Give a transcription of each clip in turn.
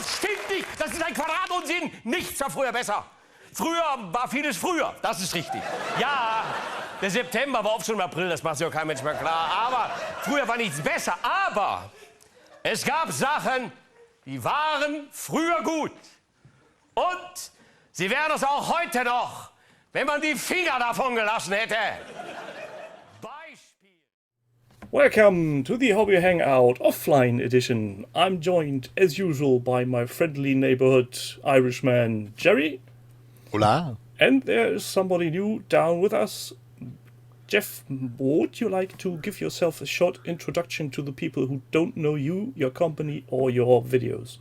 stimmt nicht. Das ist ein Quadratunsinn. Nichts war früher besser. Früher war vieles früher. Das ist richtig. Ja, der September war oft schon im April. Das macht sich auch kein Mensch mehr klar. Aber früher war nichts besser. Aber es gab Sachen, die waren früher gut. Und sie wären es auch heute noch, wenn man die Finger davon gelassen hätte. Welcome to the Hobby Hangout Offline Edition. I'm joined, as usual, by my friendly neighborhood Irishman, Gerry. Hola. And there is somebody new down with us. Geoff, would you like to give yourself a short introduction to the people who don't know you, your company, or your videos?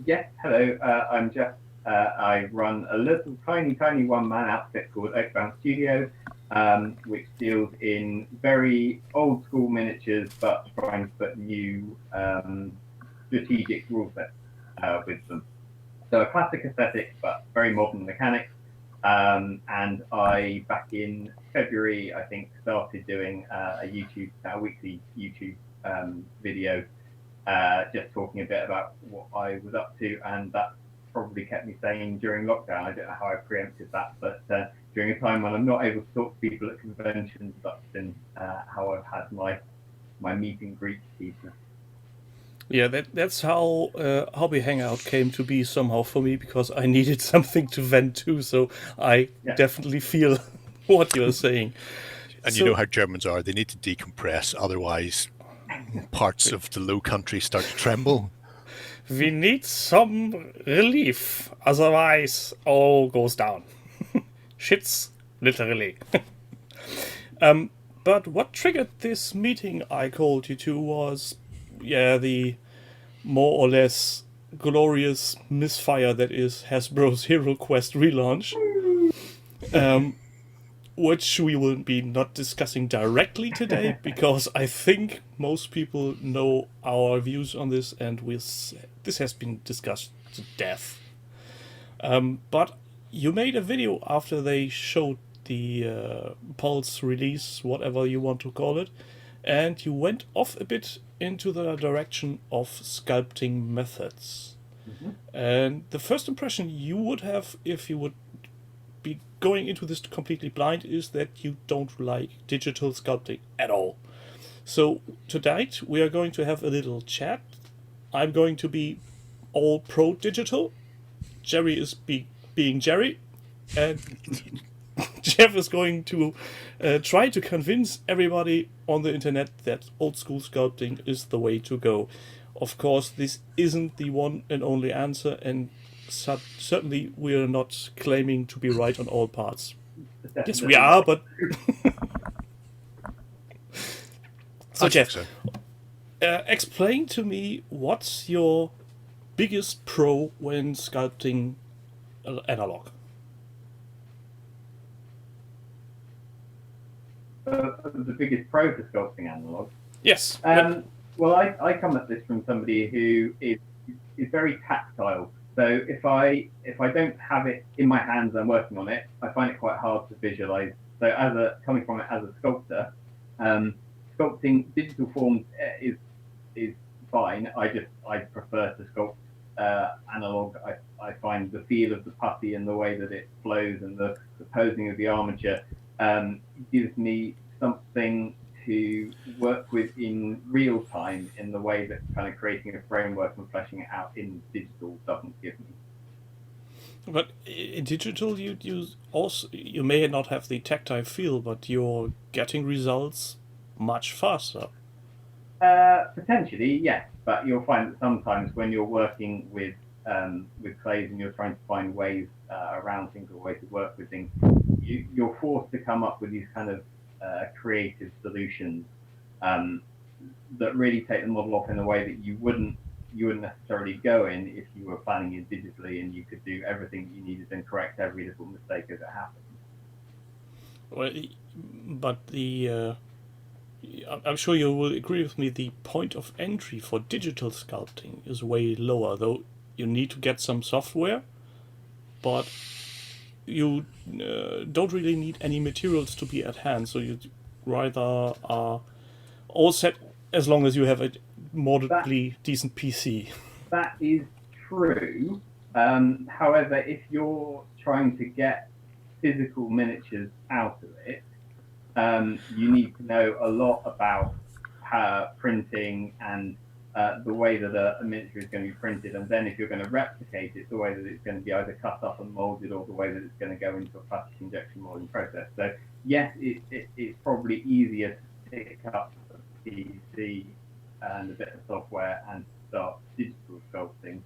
Yes, hello, I'm Geoff. I run a little tiny one-man outfit called Oakbound Studio, which deals in very old-school miniatures, but trying to put new strategic rule sets with them. So a classic aesthetic, but very modern mechanics. And I, back in February, I think, started doing a weekly YouTube video, just talking a bit about what I was up to, and that probably kept me sane during lockdown. I don't know how I preempted that, but during a time when I'm not able to talk to people at conventions, that's been how I've had my meet and greet pieces. Yeah, that's how Hobby Hangout came to be somehow for me, because I needed something to vent to, so I definitely feel what you're saying. And you know how Germans are, they need to decompress, otherwise parts of the Low Country start to tremble. We need some relief, otherwise all goes down. Shits, literally. But what triggered this meeting I called you to was, the more or less glorious misfire that is Hasbro's Hero Quest relaunch, which we will be not discussing directly today, because I think most people know our views on this, and this has been discussed to death. But you made a video after they showed the Pulse release, whatever you want to call it, and you went off a bit into the direction of sculpting methods. Mm-hmm. And the first impression you would have if you would be going into this completely blind is that you don't like digital sculpting at all. So tonight we are going to have a little chat. I'm going to be all pro digital. Gerry is being Gerry, and Geoff is going to try to convince everybody on the internet that old school sculpting is the way to go. Of course, this isn't the one and only answer, and certainly we are not claiming to be right on all parts. Yes, we are, but... So, Geoff, explain to me what's your biggest pro when sculpting analog? The biggest pro for sculpting analog? Yes. Well, I come at this from somebody who is very tactile. So if I don't have it in my hands and working on it, I find it quite hard to visualize. So coming from it as a sculptor, sculpting digital forms is fine. I prefer to sculpt analog. I find the feel of the putty and the way that it flows and the posing of the armature gives me something to work with in real time, in the way that kind of creating a framework and fleshing it out in digital doesn't give me. But in digital, you may not have the tactile feel, but you're getting results much faster. Potentially, yes, but you'll find that sometimes when you're working with clays and you're trying to find ways around things or ways to work with things, you're forced to come up with these kind of creative solutions that really take the model off in a way that you wouldn't necessarily go in if you were planning it digitally and you could do everything you needed and correct every little mistake as it happened. Well, but I'm sure you will agree with me, the point of entry for digital sculpting is way lower, though you need to get some software, but you don't really need any materials to be at hand, so you rather are all set as long as you have a moderately decent PC. that is true. However, if you're trying to get physical miniatures out of it, you need to know a lot about printing and the way that a miniature is going to be printed, and then if you're going to replicate it, the way that it's going to be either cut up and molded, or the way that it's going to go into a plastic injection molding process. So yes, it's probably easier to pick up a PC and a bit of software and start digital sculpting.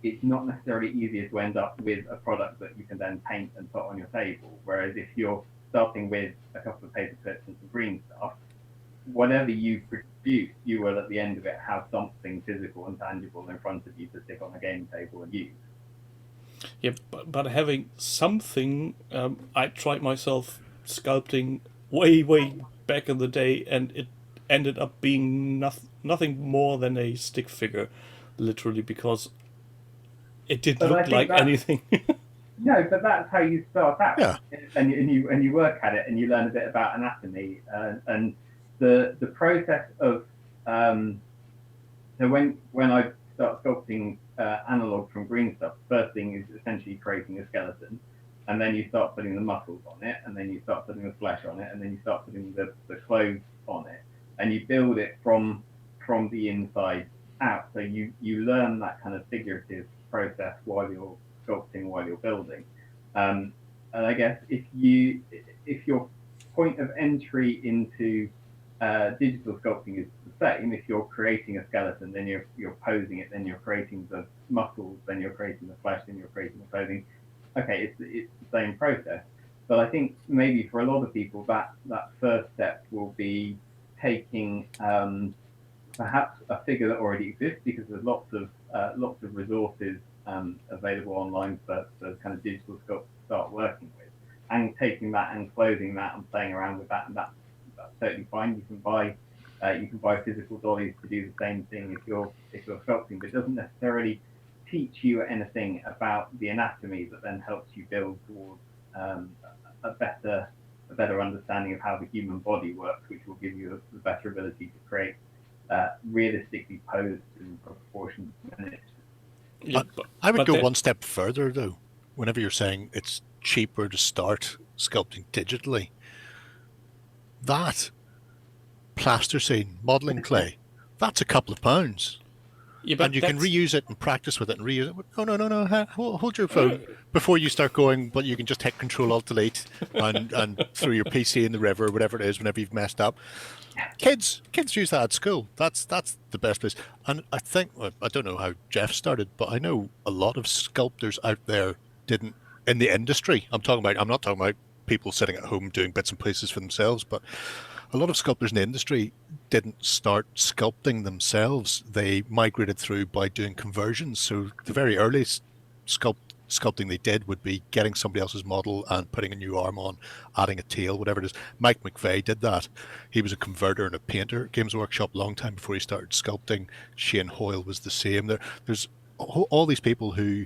It's not necessarily easier to end up with a product that you can then paint and put on your table. Whereas if you're starting with a couple of paper clips and some green stuff, whatever you produce, you will at the end of it have something physical and tangible in front of you to stick on a game table and use. Yeah, but having something, I tried myself sculpting way back in the day, and it ended up being nothing more than a stick figure, literally, because it didn't look like anything. No, but that's how you start out. Yeah. And you work at it, and you learn a bit about anatomy, and the process of so when I start sculpting analog from green stuff, first thing is essentially creating a skeleton, and then you start putting the muscles on it, and then you start putting the flesh on it, and then you start putting the clothes on it, and you build it from the inside out. So you learn that kind of figurative process while you're sculpting, while you're building. And I guess if your point of entry into digital sculpting is the same, if you're creating a skeleton, then you're posing it, then you're creating the muscles, then you're creating the flesh, then you're creating the clothing. Okay, it's the same process. But I think maybe for a lot of people that first step will be taking perhaps a figure that already exists, because there's lots of resources available online for kind of digital sculpts to start working with, and taking that and clothing that and playing around with that, and that's totally fine. You can buy physical dollies to do the same thing if you're sculpting, but it doesn't necessarily teach you anything about the anatomy that then helps you build towards a better understanding of how the human body works, which will give you the better ability to create realistically posed and proportioned miniatures. Yeah, I would go one step further, though. Whenever you're saying it's cheaper to start sculpting digitally, that plasticine, modelling clay, that's a couple of pounds. Yeah, and you can reuse it and practice with it and reuse it. Oh, no. Hold your phone before you start going, but you can just hit Control-Alt-Delete and throw your PC in the river, whatever it is, whenever you've messed up. Kids use that at school. That's the best place. And I think, I don't know how Geoff started, but I know a lot of sculptors out there didn't, in the industry, I'm not talking about people sitting at home doing bits and pieces for themselves, but a lot of sculptors in the industry didn't start sculpting themselves. They migrated through by doing conversions. So the very early sculpting they did would be getting somebody else's model and putting a new arm on, adding a tail, whatever it is. Mike McVeigh did that. He was a converter and a painter at Games Workshop long time before he started sculpting. Shane Hoyle was the same. There's all these people who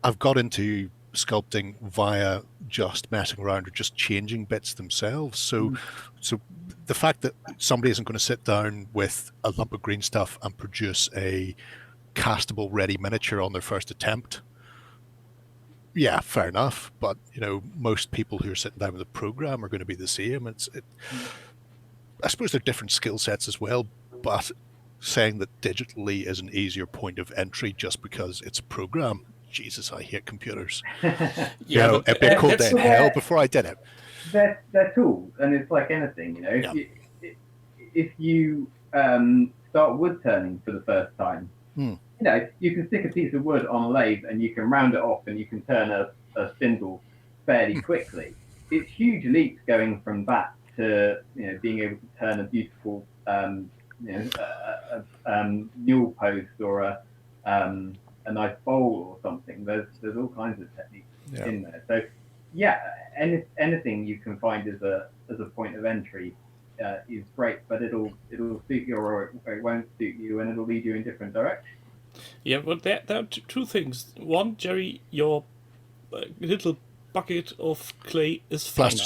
have got into sculpting via just messing around or just changing bits themselves. So the fact that somebody isn't going to sit down with a lump of green stuff and produce a castable ready miniature on their first attempt, yeah, fair enough. But most people who are sitting down with a program are going to be the same. I suppose they're different skill sets as well, but saying that digitally is an easier point of entry just because it's a program, Jesus, I hate computers. It'd be a cold day in hell before I did it. They're tools, and it's like anything, If you start wood turning for the first time, you can stick a piece of wood on a lathe and you can round it off and you can turn a spindle fairly quickly. It's huge leaps going from that to being able to turn a beautiful mule post or a nice bowl or something. There's all kinds of techniques in there. So anything you can find as a point of entry is great, but it'll suit you or it won't suit you, and it'll lead you in different directions. Yeah, but there are two things. One, Gerry, your little bucket of clay is finite.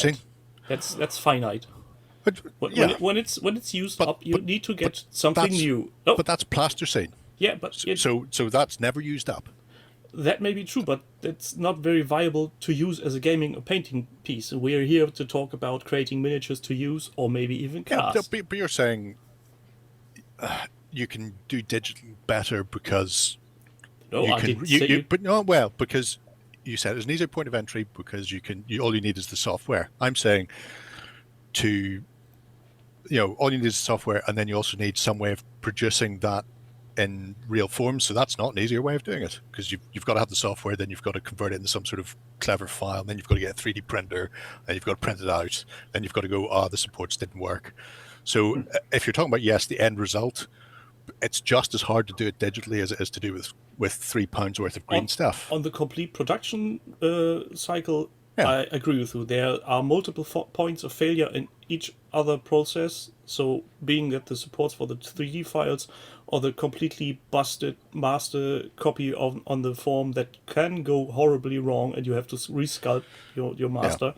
Plasticine. That's finite. But, When it's used up, you need to get something new. Oh, But that's plasticine. yeah, but So that's never used up. that may be true, but it's not very viable to use as a gaming or painting piece. We're here to talk about creating miniatures to use, or maybe even Yeah, cast. but you're saying you can do digital better because No, you I can. didn't say But no, well, because you said it's an easier point of entry because all you need is the software. I'm saying all you need is the software, and then you also need some way of producing that in real form. So that's not an easier way of doing it because you've got to have the software, then you've got to convert it into some sort of clever file, then you've got to get a 3D printer, then you've got to print it out, then you've got to go, the supports didn't work. So if you're talking about, yes, the end result, it's just as hard to do it digitally as it is to do with £3 worth of green stuff. On the complete production cycle, Yeah. I agree with you. There are multiple points of failure in each other process. So being that the supports for the 3D files or the completely busted master copy on the form that can go horribly wrong and you have to resculpt your master.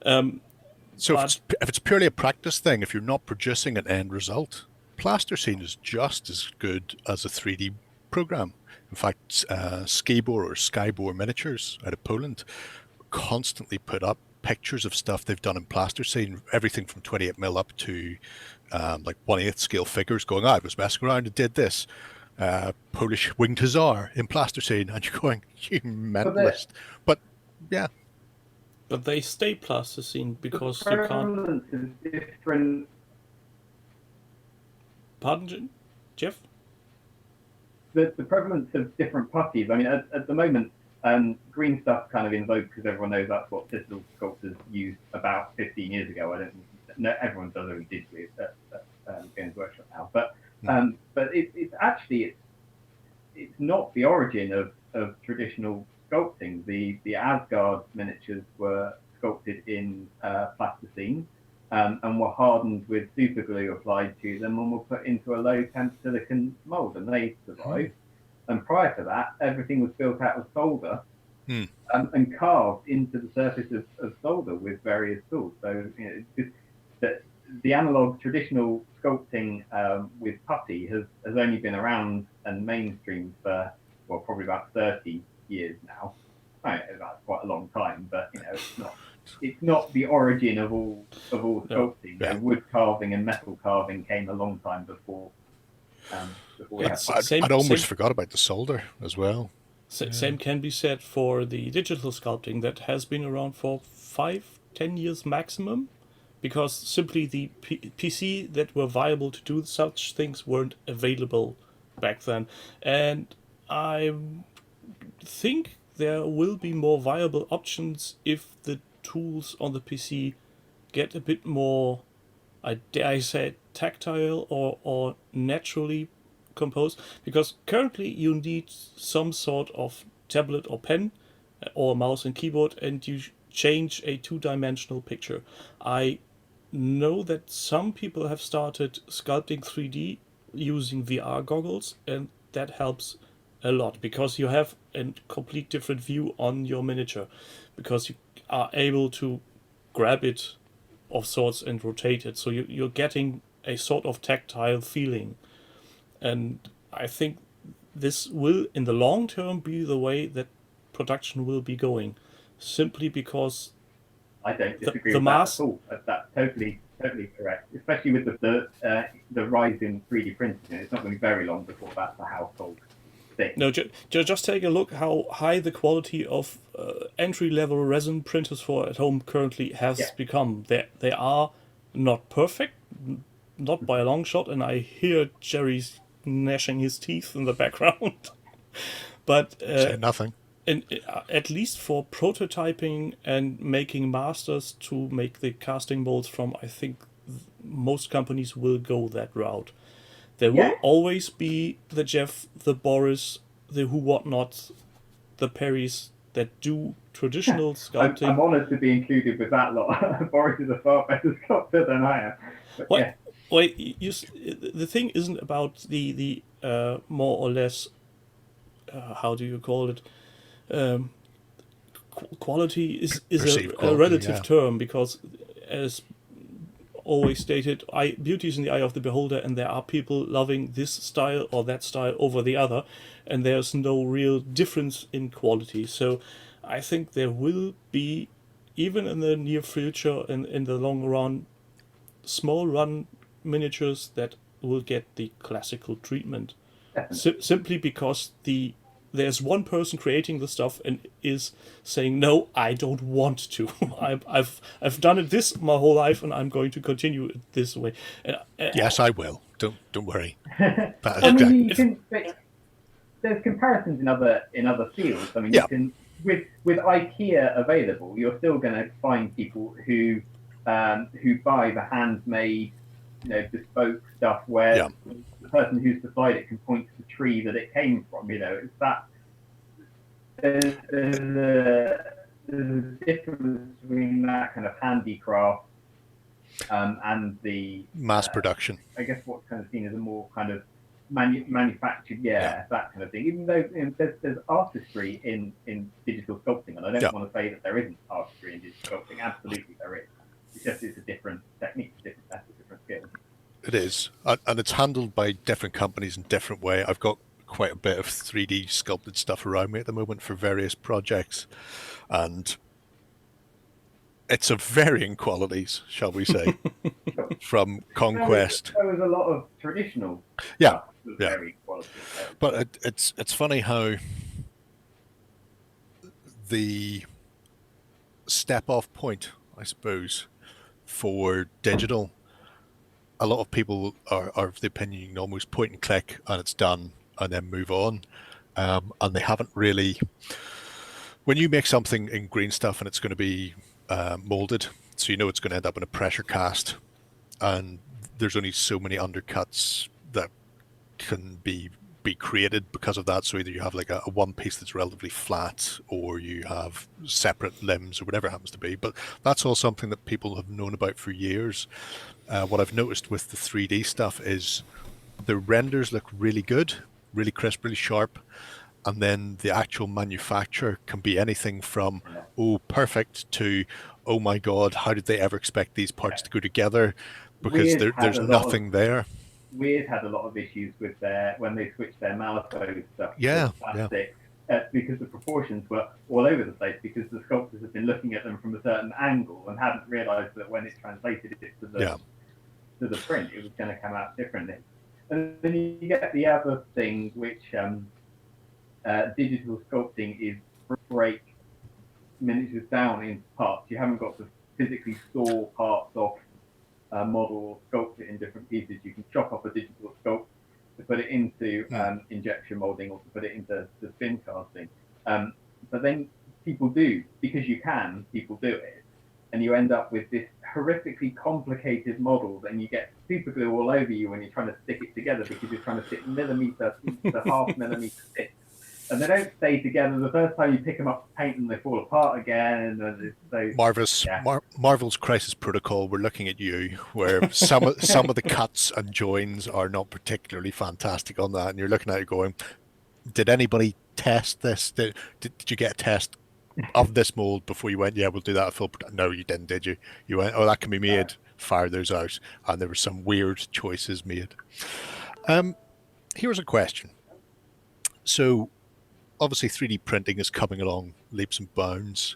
So if it's purely a practice thing, if you're not producing an end result, plasticine is just as good as a 3D program. In fact, Skibor or Skybor Miniatures out of Poland constantly put up pictures of stuff they've done in plasticine, everything from 28mm up to like 1/8 scale figures going, I was messing around and did this. Polish winged hussar in plasticine, and you're going, you mentalist. But yeah. But they stay plasticine because the you can't. prevalence is different. Pardon, Geoff? The prevalence of different putties. I mean, at the moment, green stuff kind of in vogue because everyone knows that's what digital sculptors used about 15 years ago. I don't know, everyone does it digitally at Games Workshop now, but it's actually not the origin of traditional sculpting. The Asgard miniatures were sculpted in plasticine and were hardened with super glue applied to them and were put into a low temp silicon mold, and they survived. And prior to that, everything was built out of solder and carved into the surface of solder with various tools. So the analog traditional sculpting with putty has only been around and mainstream for probably about 30 years now. I know that's quite a long time, but it's not the origin of all sculpting. Yeah. Wood carving and metal carving came a long time before. I'd almost forgot about the solder as well. Same can be said for the digital sculpting that has been around for 5-10 years maximum, because simply the PC that were viable to do such things weren't available back then. And I think there will be more viable options if the tools on the PC get a bit more, I dare say, tactile or naturally composed, because currently you need some sort of tablet or pen or mouse and keyboard and you change a two-dimensional picture. I know that some people have started sculpting 3D using VR goggles, and that helps a lot because you have a complete different view on your miniature, because you are able to grab it of sorts and rotate it, so you're getting a sort of tactile feeling. And I think this will, in the long term, be the way that production will be going, simply because I don't disagree the with mass. that at all. That's totally correct. Especially with the rise in 3D printing, it's not going to be very long before that's a household thing. No, just take a look how high the quality of entry-level resin printers for at home currently has become. They are not perfect, not by a long shot, and I hear Gerry's gnashing his teeth in the background. But Say nothing. and at least for prototyping and making masters to make the casting molds from, I think most companies will go that route. There will always be the Geoff, the Boris, the who whatnot, the Perrys that do traditional sculpting. I'm honoured to be included with that lot. Boris is a far better sculptor than I am. But Well, wait, the thing isn't about the more or less, how do you call it? Quality is Perceived a quality, relative yeah. term, because as always stated, beauty is in the eye of the beholder, and there are people loving this style or that style over the other, and there's no real difference in quality. So I think there will be, even in the near future and in the long run, small run miniatures that will get the classical treatment. Simply because there's one person creating the stuff and is saying, no, I don't want to. I've done it this my whole life, and I'm going to continue it this way. Yes, I will. Don't worry. I mean, there's comparisons in other fields. I mean, you can with IKEA available, you're still going to find people who buy the handmade, bespoke stuff where the person who's supplied it can point to the tree that it came from. It's that there's a difference between that kind of handicraft and the mass production. I guess what's kind of seen as a more kind of manufactured, that kind of thing. Even though there's artistry in digital sculpting, and I don't want to say that there isn't artistry in digital sculpting. Absolutely, there is. It's a different technique, different method, different skill. It is, and it's handled by different companies in different way. I've got quite a bit of 3D sculpted stuff around me at the moment for various projects, and it's of varying qualities, shall we say, from conquest. There was a lot of traditional stuff with varying qualities. But it's funny how the step-off point, I suppose, for digital, a lot of people are of the opinion you can almost point and click and it's done and then move on. And they haven't really... When you make something in green stuff and it's going to be molded, so it's going to end up in a pressure cast, and there's only so many undercuts that can be created because of that. So either you have like a one piece that's relatively flat, or you have separate limbs, or whatever it happens to be. But that's all something that people have known about for years. What I've noticed with the 3D stuff is the renders look really good, really crisp, really sharp, and then the actual manufacture can be anything from perfect to oh my god, how did they ever expect these parts to go together, because there's nothing there. Weird had a lot of issues with when they switched their Malifaux stuff to plastic, because the proportions were all over the place, because the sculptors have been looking at them from a certain angle and hadn't realised that when it translated it to the print, it was going to come out differently. And then you get the other thing, which digital sculpting is break miniatures down into parts. You haven't got to physically saw parts off a model, sculpt it in different pieces. You can chop off a digital sculpt to put it into injection molding, or to put it into the spin casting. But then people do, because people do it, and you end up with this horrifically complicated model, and you get super glue all over you when you're trying to stick it together, because you're trying to stick millimetre to half millimetre sticks. And they don't stay together. The first time you pick them up to paint them, they fall apart again. And Marvel's Crisis Protocol, we're looking at you, where some of the cuts and joins are not particularly fantastic on that, and you're looking at it going, did anybody test this? Did you get a test of this mold before you went, yeah, we'll do that at full production? No, you didn't, did you? You went, oh, that can be made, fire those out, and there were some weird choices made. Here's a question. So, obviously 3D printing is coming along leaps and bounds.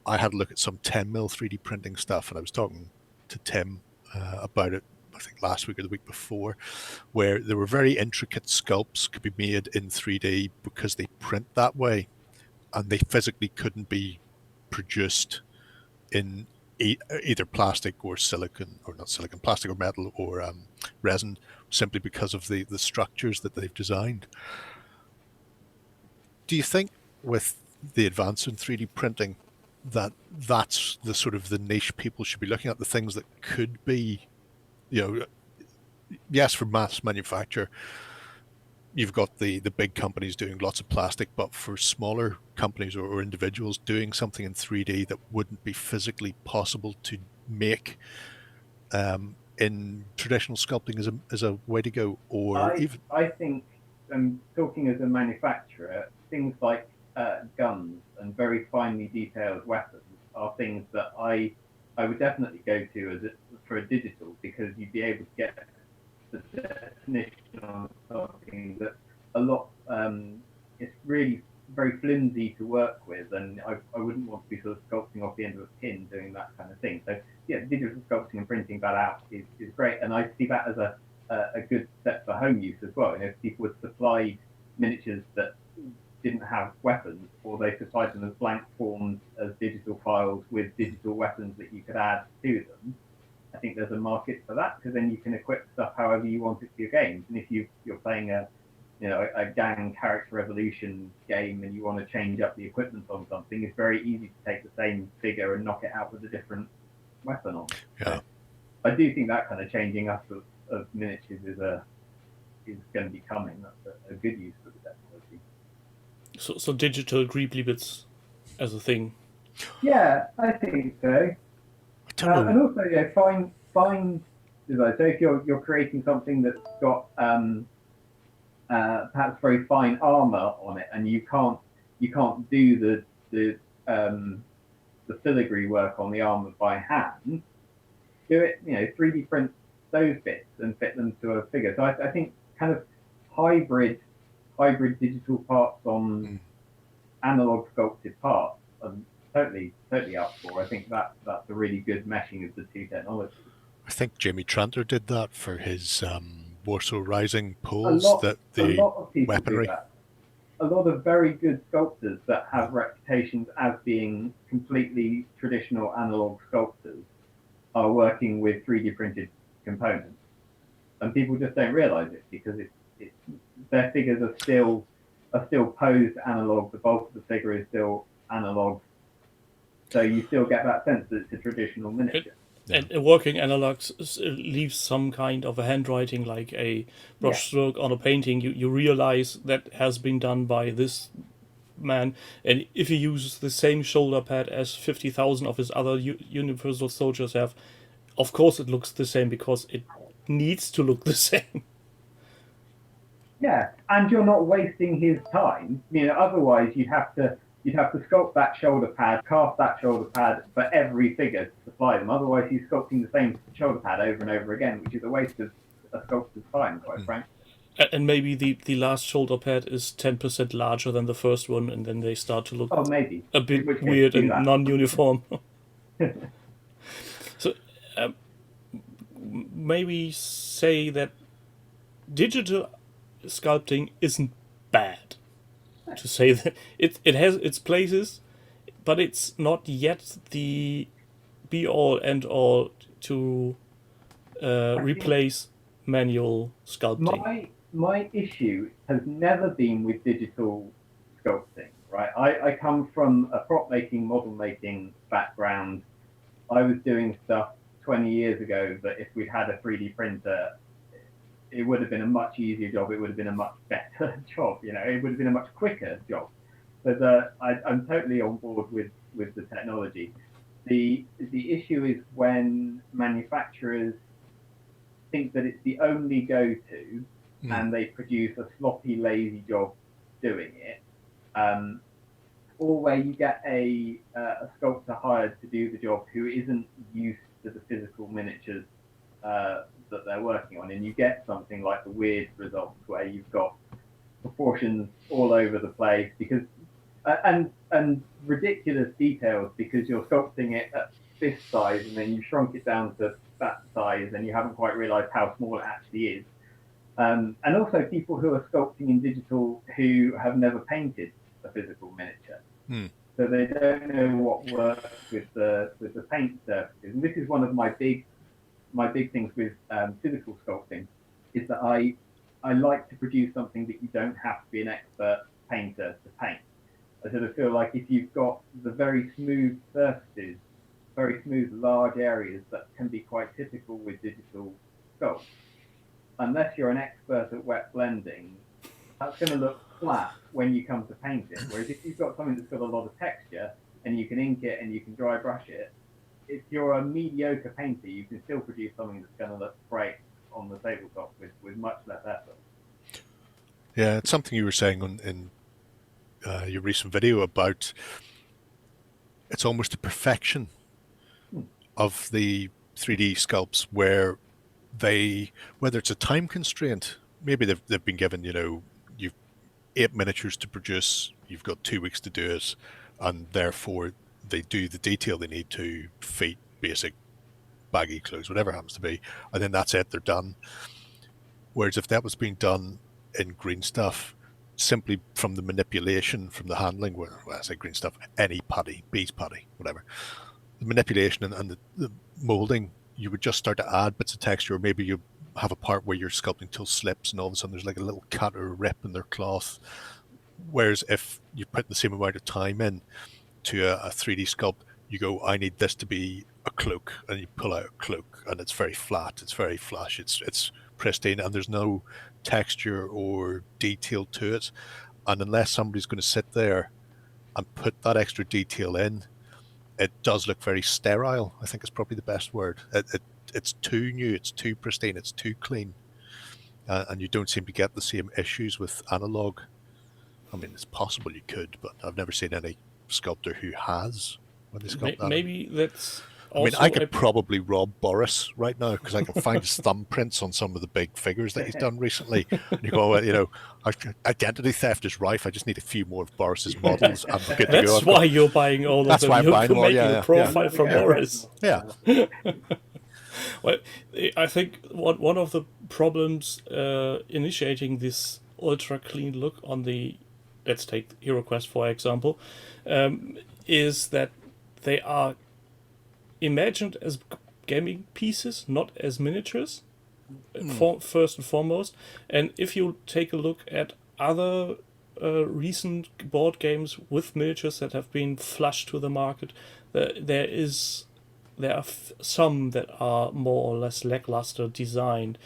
I had a look at some 10mm 3D printing stuff, and I was talking to Tim about it, I think last week or the week before, where there were very intricate sculpts could be made in 3D because they print that way, and they physically couldn't be produced in either plastic or silicon, or not silicon, plastic or metal or resin, simply because of the structures that they've designed. Do you think with the advance in 3D printing that's the sort of the niche people should be looking at, the things that could be, yes, for mass manufacture, you've got the big companies doing lots of plastic, but for smaller companies or individuals doing something in 3D that wouldn't be physically possible to make in traditional sculpting is a way to go? Or I think, talking as a manufacturer, things like guns and very finely detailed weapons are things that I I would definitely go to for a digital, because you'd be able to get the definition on something that a lot, it's really very flimsy to work with, and I wouldn't want to be sort of sculpting off the end of a pin doing that kind of thing. So yeah, digital sculpting and printing that out is great, and I see that as a good step for home use as well. If people were supplied miniatures that didn't have weapons, or they supplied them as blank forms as digital files with digital weapons that you could add to them, I think there's a market for that, because then you can equip stuff however you want it for your games. And if you're playing a gang character evolution game and you want to change up the equipment on something, it's very easy to take the same figure and knock it out with a different weapon on. Yeah. I do think that kind of changing up of miniatures is going to be coming. That's a good use for the technology. So digital greebly bits as a thing. Yeah, I think so. And also, fine design. So if you're creating something that's got perhaps very fine armor on it, and you can't do the filigree work on the armor by hand, do it, 3D print those bits and fit them to a figure. So I think kind of hybrid digital parts on analog sculpted parts, I'm totally up for. I think that's a really good meshing of the two technologies. I think Jamie Tranter did that for his Warsaw Rising poles. A lot of people weaponry. do that. A lot of very good sculptors that have reputations as being completely traditional analog sculptors are working with 3D printed components, and people just don't realize it, because it's their figures are still posed analog. The bulk of the figure is still analog, so you still get that sense that it's a traditional miniature. And working analogs leaves some kind of a handwriting, like a brushstroke on a painting. You realize that has been done by this man. And if he uses the same shoulder pad as 50,000 of his other Universal soldiers have, of course it looks the same, because it needs to look the same. Yeah, and you're not wasting his time. Otherwise you'd have to sculpt that shoulder pad, cast that shoulder pad for every figure to supply them. Otherwise, he's sculpting the same shoulder pad over and over again, which is a waste of a sculptor's time, quite frankly. And maybe the last shoulder pad is 10% larger than the first one, and then they start to look a bit weird and non-uniform. So maybe say that digital sculpting isn't bad. To say that it has its places, but it's not yet the be-all, end-all to replace manual sculpting. My issue has never been with digital sculpting, right? I come from a prop making, model making background. I was doing stuff 20 years ago that if we'd had a 3D printer, it would have been a much easier job. It would have been a much better job. It would have been a much quicker job. So I'm totally on board with the technology. The issue is when manufacturers think that it's the only go-to, and they produce a sloppy, lazy job doing it, or where you get a sculptor hired to do the job who isn't used to the physical miniatures that they're working on, and you get something like the weird results where you've got proportions all over the place, because and ridiculous details, because you're sculpting it at this size and then you shrunk it down to that size and you haven't quite realized how small it actually is. And also people who are sculpting in digital who have never painted a physical miniature. So they don't know what works with the paint surfaces. And this is one of my big things with physical sculpting, is that I like to produce something that you don't have to be an expert painter to paint. I sort of feel like if you've got the very smooth surfaces, very smooth large areas that can be quite typical with digital sculpts, unless you're an expert at wet blending, that's going to look flat when you come to paint it. Whereas if you've got something that's got a lot of texture and you can ink it and you can dry brush it, if you're a mediocre painter, you can still produce something that's going to look great on the tabletop with much less effort. Yeah, it's something you were saying in your recent video about it's almost a perfection of the 3D sculpts where whether it's a time constraint, maybe they've been given, you've 8 miniatures to produce, you've got 2 weeks to do it, and therefore they do the detail they need to, feet, basic, baggy clothes, whatever it happens to be, and then that's it, they're done. Whereas if that was being done in green stuff, simply from the manipulation, from the handling, well, I say green stuff, any putty, bees putty, whatever, the manipulation and the molding, you would just start to add bits of texture, or maybe you have a part where your sculpting tool slips and all of a sudden there's like a little cut or a rip in their cloth. Whereas if you put the same amount of time in to a 3D sculpt, you go, I need this to be a cloak, and you pull out a cloak and it's very flat, it's very flush, it's pristine, and there's no texture or detail to it. And unless somebody's going to sit there and put that extra detail in, it does look very sterile. I think it's probably the best word. It's too new, it's too pristine, it's too clean, and you don't seem to get the same issues with analog. I mean, it's possible you could, but I've never seen any sculptor who has when they sculpt that. Maybe that's I mean, I could probably rob Boris right now because I can find his thumbprints on some of the big figures that he's done recently. And you go, well, identity theft is rife. I just need a few more of Boris's models. I'm good to go. That's why you're buying all of them. Why I'm buying them all. Making a profile from Boris. Yeah. Well, I think one of the problems initiating this ultra clean look on the, let's take HeroQuest for example, is that they are imagined as gaming pieces, not as miniatures, first and foremost. And if you take a look at other recent board games with miniatures that have been flushed to the market, there are some that are more or less lackluster designed.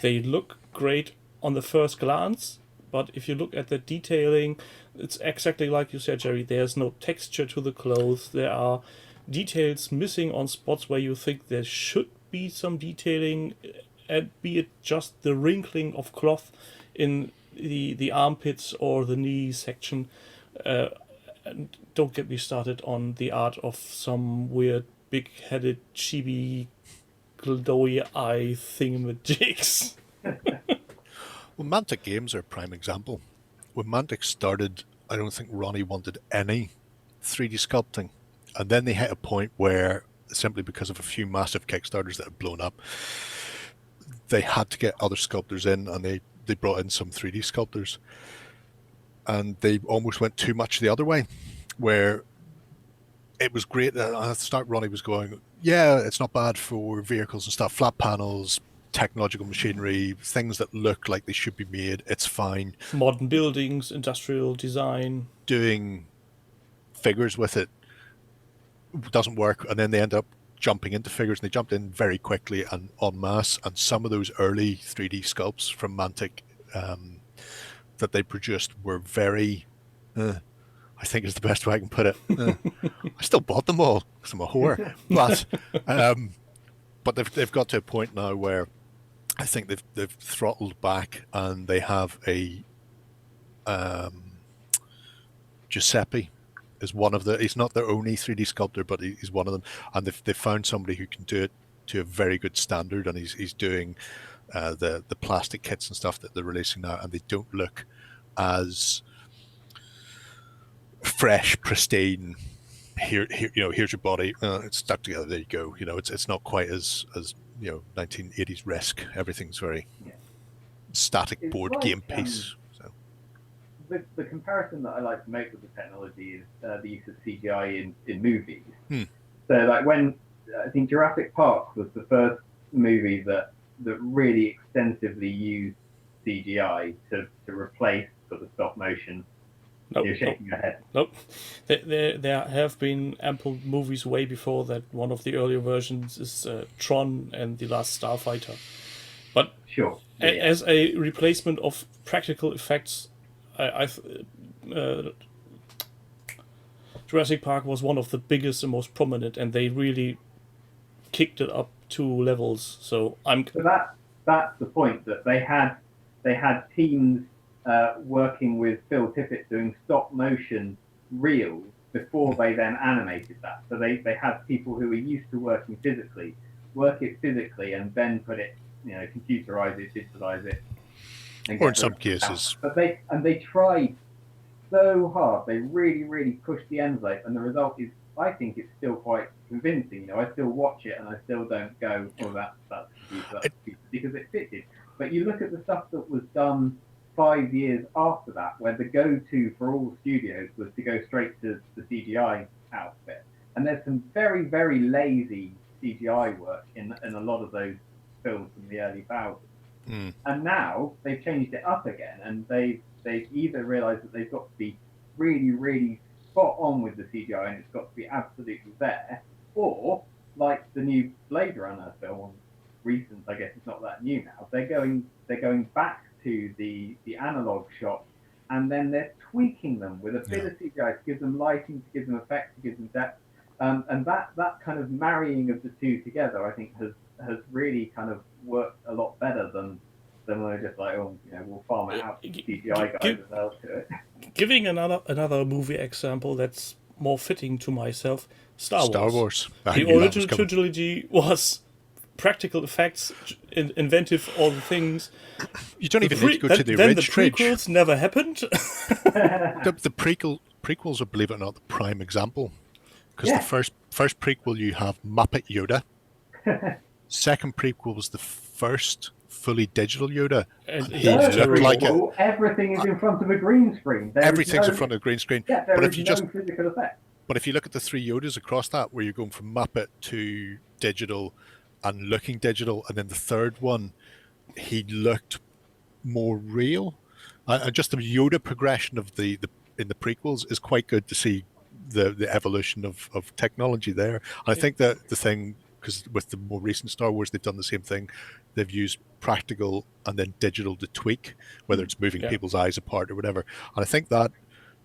They look great on the first glance, but if you look at the detailing, it's exactly like you said, Gerry. There's no texture to the clothes. There are details missing on spots where you think there should be some detailing, and be it just the wrinkling of cloth in the armpits or the knee section. And don't get me started on the art of some weird big-headed chibi glowy eye thingamajigs. Well, Mantic Games are a prime example. When Mantic started, I don't think Ronnie wanted any 3D sculpting. And then they hit a point where, simply because of a few massive Kickstarters that had blown up, they had to get other sculptors in, and they brought in some 3D sculptors. And they almost went too much the other way, where it was great. At the start, Ronnie was going, yeah, it's not bad for vehicles and stuff, flat panels, technological machinery, things that look like they should be made, it's fine. Modern buildings, industrial design. Doing figures with it doesn't work, and then they end up jumping into figures, and they jumped in very quickly and en masse. And some of those early 3D sculpts from Mantic that they produced were very, I think is the best way I can put it. I still bought them all because I'm a whore, but they've got to a point now where I think they've throttled back, and they have a Giuseppe is one of the. He's not their only 3D sculptor, but he's one of them, and they've found somebody who can do it to a very good standard, and he's doing the plastic kits and stuff that they're releasing now, and they don't look as fresh, pristine. Here, here's your body. It's stuck together. There you go. It's not quite as 1980s risk. Everything's very static board game piece. The comparison that I like to make with the technology is the use of CGI in movies. So, like when I think Jurassic Park was the first movie that really extensively used CGI to replace sort of stop motion. You're shaking your head. Nope. There have been ample movies way before that. One of the earlier versions is Tron and The Last Starfighter. But sure, as a replacement of practical effects, Jurassic Park was one of the biggest and most prominent, and they really kicked it up 2 levels. So that's the point, that they had teams working with Phil Tippett doing stop motion reels before they then animated that. So they had people who were used to working physically, work it physically, and then put it, computerize it, digitalize it. Or in some cases. But they tried so hard. They really, really pushed the envelope, and the result is, I think, it's still quite convincing. I still watch it, and I still don't go, "Oh, that's because it fitted." But you look at the stuff that was done 5 years after that, where the go-to for all studios was to go straight to the CGI outfit, and there's some very, very lazy CGI work in a lot of those films from the early 2000s. And now they've changed it up again, and they've either realised that they've got to be really, really spot on with the CGI, and it's got to be absolutely there, or like the new Blade Runner film, recent, I guess it's not that new now. They're going back to the analog shots, and then they're tweaking them with a bit of CGI to give them lighting, to give them effects, to give them depth, and that kind of marrying of the two together, I think, has really kind of worked a lot better than when they're just like, we'll farm it out to CGI guys as well to it. Giving another movie example that's more fitting to myself, Star Wars. The original trilogy was practical effects, inventive, all the things. You don't even need to go to the then Ridge the prequels never happened. the prequels are, believe it or not, the prime example. Because the first prequel, you have Muppet Yoda. Second prequel was the first fully digital Yoda. And he looked like everything is in front of a green screen. Everything's in front of a green screen. Yeah, but if you no physical effect. But if you look at the three Yodas across that, where you're going from Muppet to digital and looking digital, and then the third one, he looked more real. Just the Yoda progression of the in the prequels is quite good to see the evolution of technology there. And I think that the thing, because with the more recent Star Wars, they've done the same thing. They've used practical and then digital to tweak, whether it's moving people's eyes apart or whatever. And I think that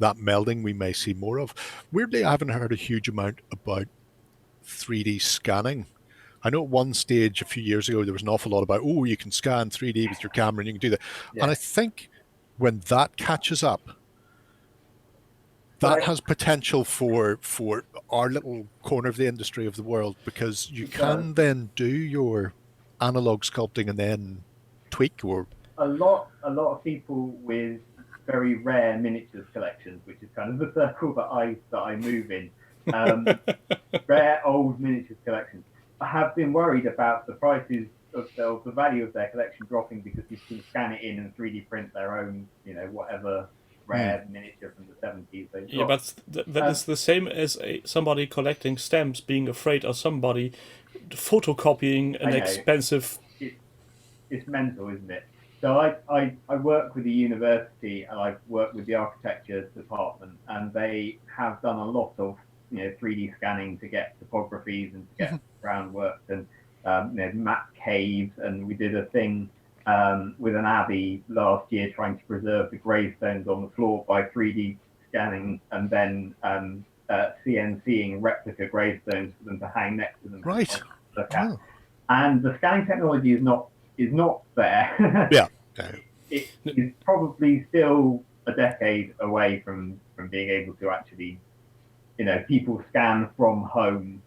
melding we may see more of. Weirdly, I haven't heard a huge amount about 3D scanning. I know at one stage a few years ago there was an awful lot about, you can scan 3D with your camera and you can do that. Yeah. And I think when that catches up, that has potential for our little corner of the industry of the world, because you can then do your analog sculpting and then tweak. Or a lot of people with very rare miniatures collections, which is kind of the circle that I move in. Rare old miniatures collections. I have been worried about the prices of the value of their collection dropping, because you can scan it in and 3D print their own, whatever rare miniature from the 70s. Yeah, but that is the same as somebody collecting stamps being afraid of somebody photocopying an expensive... It's mental, isn't it? So I work with the university, and I've worked with the architecture department, and they have done a lot of 3D scanning to get topographies and to get groundwork and map caves, and we did a thing with an abbey last year trying to preserve the gravestones on the floor by 3D scanning and then CNCing replica gravestones for them to hang next to them. Right. And the scanning technology is not there. Yeah. It is probably still a decade away from being able to actually, people scan from home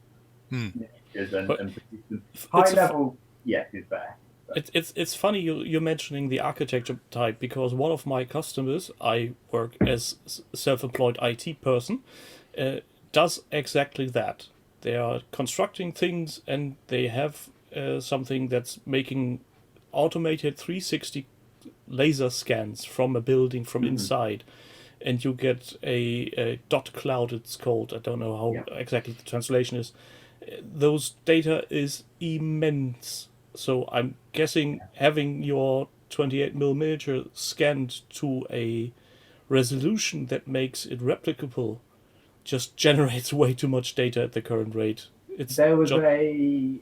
images and produce them. High level, yes, is there. It's funny you're mentioning the architecture type, because one of my customers, I work as a self-employed IT person, does exactly that. They are constructing things, and they have something that's making automated 360 laser scans from a building from inside, and you get a dot cloud, it's called. I don't know how exactly the translation is. Those data is immense. So I'm guessing having your 28mm miniature scanned to a resolution that makes it replicable just generates way too much data at the current rate. There was a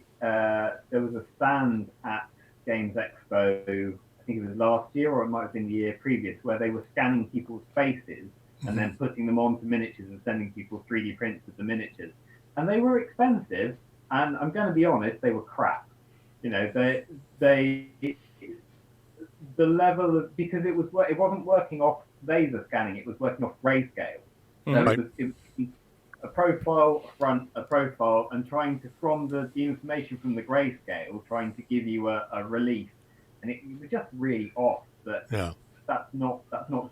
stand at Games Expo, I think it was last year, or it might have been the year previous, where they were scanning people's faces and then putting them onto miniatures and sending people 3D prints of the miniatures. And they were expensive, and I'm going to be honest, they were crap. The level of, because it wasn't working off laser scanning, it was working off grayscale. So it a profile, a front, a profile, and trying to, from the information from the grayscale, trying to give you a relief, and it was just really off. But Yeah. that's not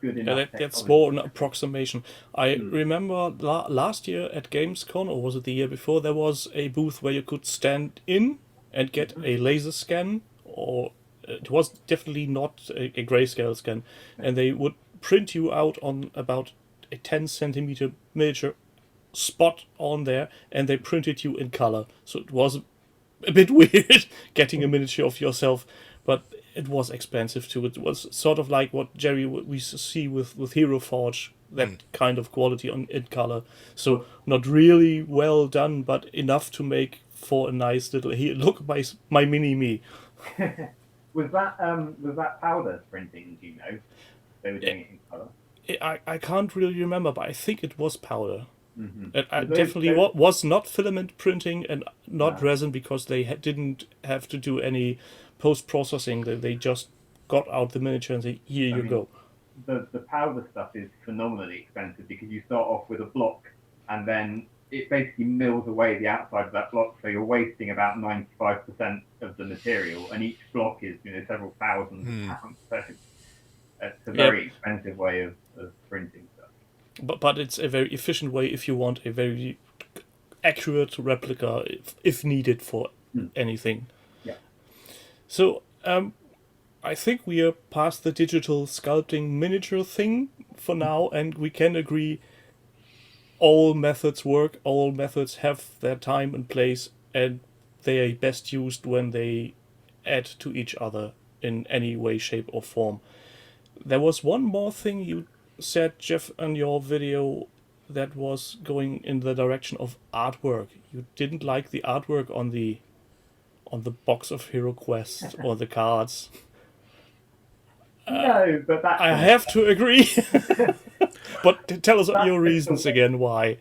good Yeah, enough. that's more an approximation. I remember last year at Gamescom, or was it the year before, there was a booth where you could stand in and get a laser scan, or it was definitely not a grayscale scan, and they would print you out on about a 10 centimeter miniature spot on there, and they printed you in color. So it was a bit weird getting a miniature of yourself, but it was expensive too. It was sort of like what Gerry we see with Hero Forge, that kind of quality in color. So not really well done, but enough to make for a nice little here. Look, my mini me. Was that powder printing? Do you know they were doing it in color? I can't really remember, but I think it was powder. Mm-hmm. It definitely was not filament printing and not resin, because they didn't have to do any post-processing. They just got out the miniature and say, here you go. The powder stuff is phenomenally expensive, because you start off with a block and then it basically mills away the outside of that block, so you're wasting about 95% of the material, and each block is several thousands of pounds. So it's a very expensive way of printing stuff. But it's a very efficient way if you want a very accurate replica if needed for anything. Yeah. So I think we are past the digital sculpting miniature thing for now, and we can agree all methods work, all methods have their time and place, and they are best used when they add to each other in any way, shape or form. There was one more thing you said, Geoff, in your video that was going in the direction of artwork. You didn't like the artwork on the box of Hero Quest or the cards. No, but that I have to agree. But tell us your reasons again why.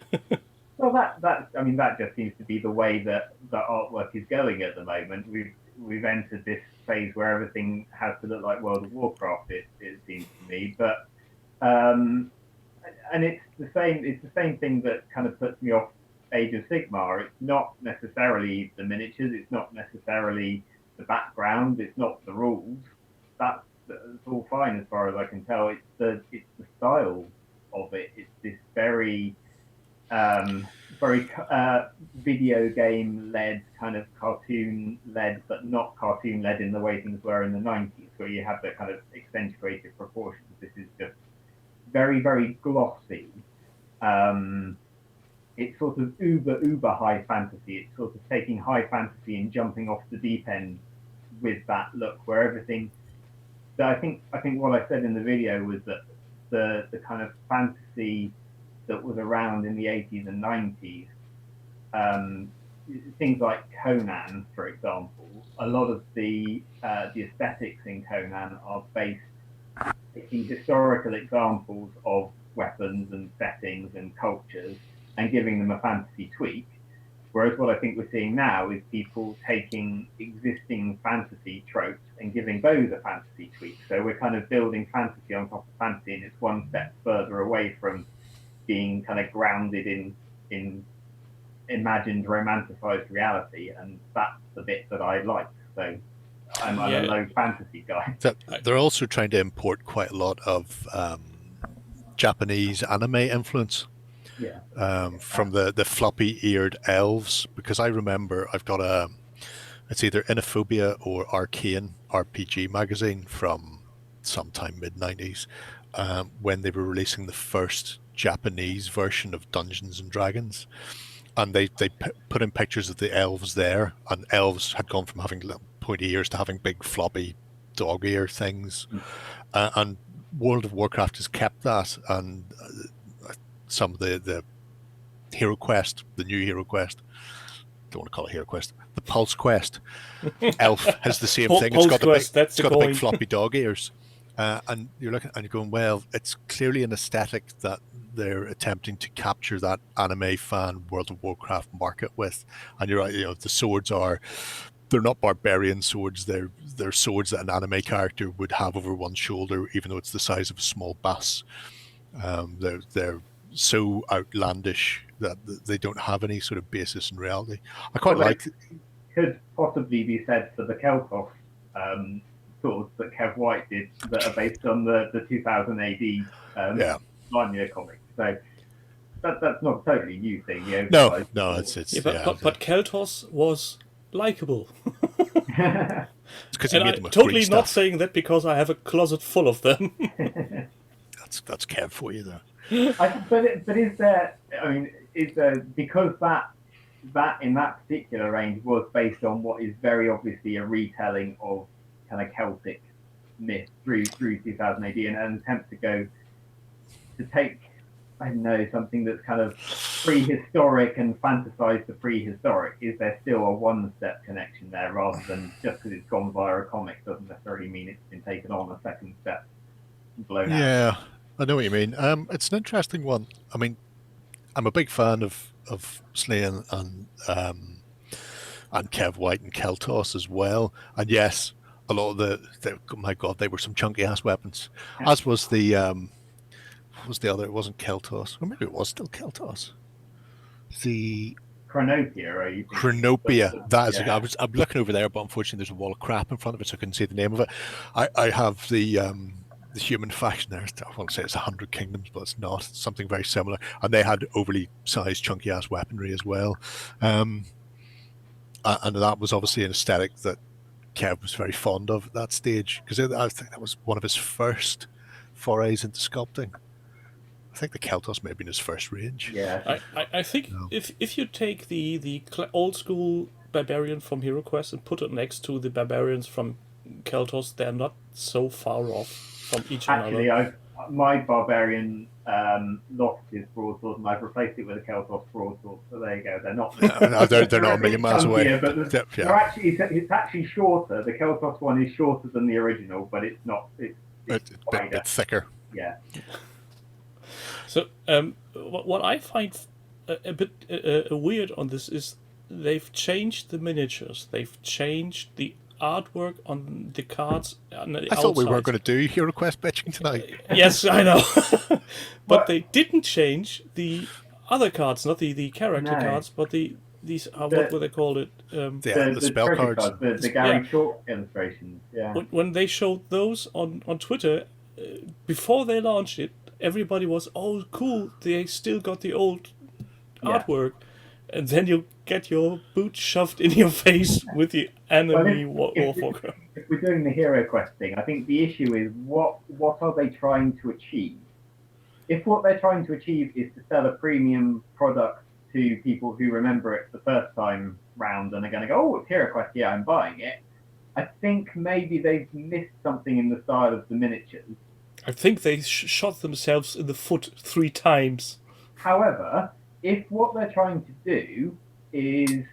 Well, that just seems to be the way that the artwork is going at the moment. We've entered this phase where everything has to look like World of Warcraft. It seems to me, but and it's the same thing that kind of puts me off Age of Sigmar. It's not necessarily the miniatures. It's not necessarily the background. It's not the rules. That's all fine as far as I can tell. It's the style of it. It's this very video game led, kind of cartoon led, but not cartoon led in the way things were in the 90s, where you have the kind of accentuated proportions. This is just very, very glossy. It's sort of uber high fantasy. It's sort of taking high fantasy and jumping off the deep end with that look, where everything. So I think what I said in the video was that the kind of fantasy that was around in the 80s and 90s, things like Conan, for example, a lot of the aesthetics in Conan are based taking historical examples of weapons and settings and cultures and giving them a fantasy tweak. Whereas what I think we're seeing now is people taking existing fantasy tropes and giving those a fantasy tweak. So we're kind of building fantasy on top of fantasy, and it's one step further away from being kind of grounded in imagined, romanticized reality, and that's the bit that I like. So I'm a low fantasy guy. They're also trying to import quite a lot of Japanese anime influence. Yeah. From the floppy-eared elves, because I remember I've got it's either Inophobia or Arcane RPG magazine from sometime mid-90s, when they were releasing the first Japanese version of Dungeons and Dragons, and they put in pictures of the elves there, and elves had gone from having pointy ears to having big floppy dog ear things, and World of Warcraft has kept that, and some of the Hero Quest, the new Hero Quest, don't want to call it Hero Quest, the Pulse Quest, Elf has the same thing. It's got the big floppy dog ears, and you're looking and you're going, well, it's clearly an aesthetic that they're attempting to capture that anime fan World of Warcraft market with. And you're right, the swords they're not barbarian swords. They're swords that an anime character would have over one shoulder, even though it's the size of a small bass. They're so outlandish that they don't have any sort of basis in reality. I quite Well, like. Could possibly be said for the Keltoff swords that Kev White did that are based on the 2000 AD Narnia comic. So that's not a totally new thing. No, it's but Keltos was likable. It's because you And made I'm them with totally green not stuff. saying that because I have a closet full of them. That's Kev for you, though. But is there? I mean, is there, because that in that particular range was based on what is very obviously a retelling of kind of Celtic myth through 2000 AD and an attempt to take, I don't know, something that's kind of prehistoric and fantasize the prehistoric. Is there still a one-step connection there, rather than just because it's gone via a comic doesn't necessarily mean it's been taken on a second step, blown out? Yeah, I know what you mean. It's an interesting one. I mean, I'm a big fan of Slane and Kev White and Keltos as well. And yes, a lot of oh my God, they were some chunky ass weapons. Yeah. As was the what was the other? It wasn't Keltos, or maybe it was still Keltos. The Chronopia, are you thinking? Chronopia. That is. Yeah. I'm looking over there, but unfortunately, there's a wall of crap in front of it, so I couldn't see the name of it. I have the human faction there. I won't say it's 100 Kingdoms, but it's not. It's something very similar, and they had overly sized, chunky ass weaponry as well. And that was obviously an aesthetic that Kev was very fond of at that stage, because I think that was one of his first forays into sculpting. I think the Keltos may have been his first range. Yeah. I think if you take the old school barbarian from HeroQuest and put it next to the barbarians from Keltos, they're not so far off from each Actually, another. my barbarian lost his broadsword, and I've replaced it with a Keltos broadsword. So there you go. They're not. No, they're not a million miles away. But they're actually, it's actually shorter. The Keltos one is shorter than the original, but it's not. It's a bit thicker. Yeah. So what I find a bit weird on this is they've changed the miniatures. They've changed the artwork on the cards. On the I thought we outside. were going to do HeroQuest bitching tonight. Yes, I know. But they didn't change the other cards, not the character cards, but these what were they called it? The spell cards. The Gary Chalk illustrations. Yeah. When they showed those on Twitter, before they launched it, everybody was, oh, cool, they still got the old artwork. And then you get your boot shoved in your face with the enemy Warfucker. If we're doing the HeroQuest thing, I think the issue is what are they trying to achieve? If what they're trying to achieve is to sell a premium product to people who remember it the first time round and are going to go, oh, it's HeroQuest, yeah, I'm buying it, I think maybe they've missed something in the style of the miniatures. I think they shot themselves in the foot 3 times. However, if what they're trying to do is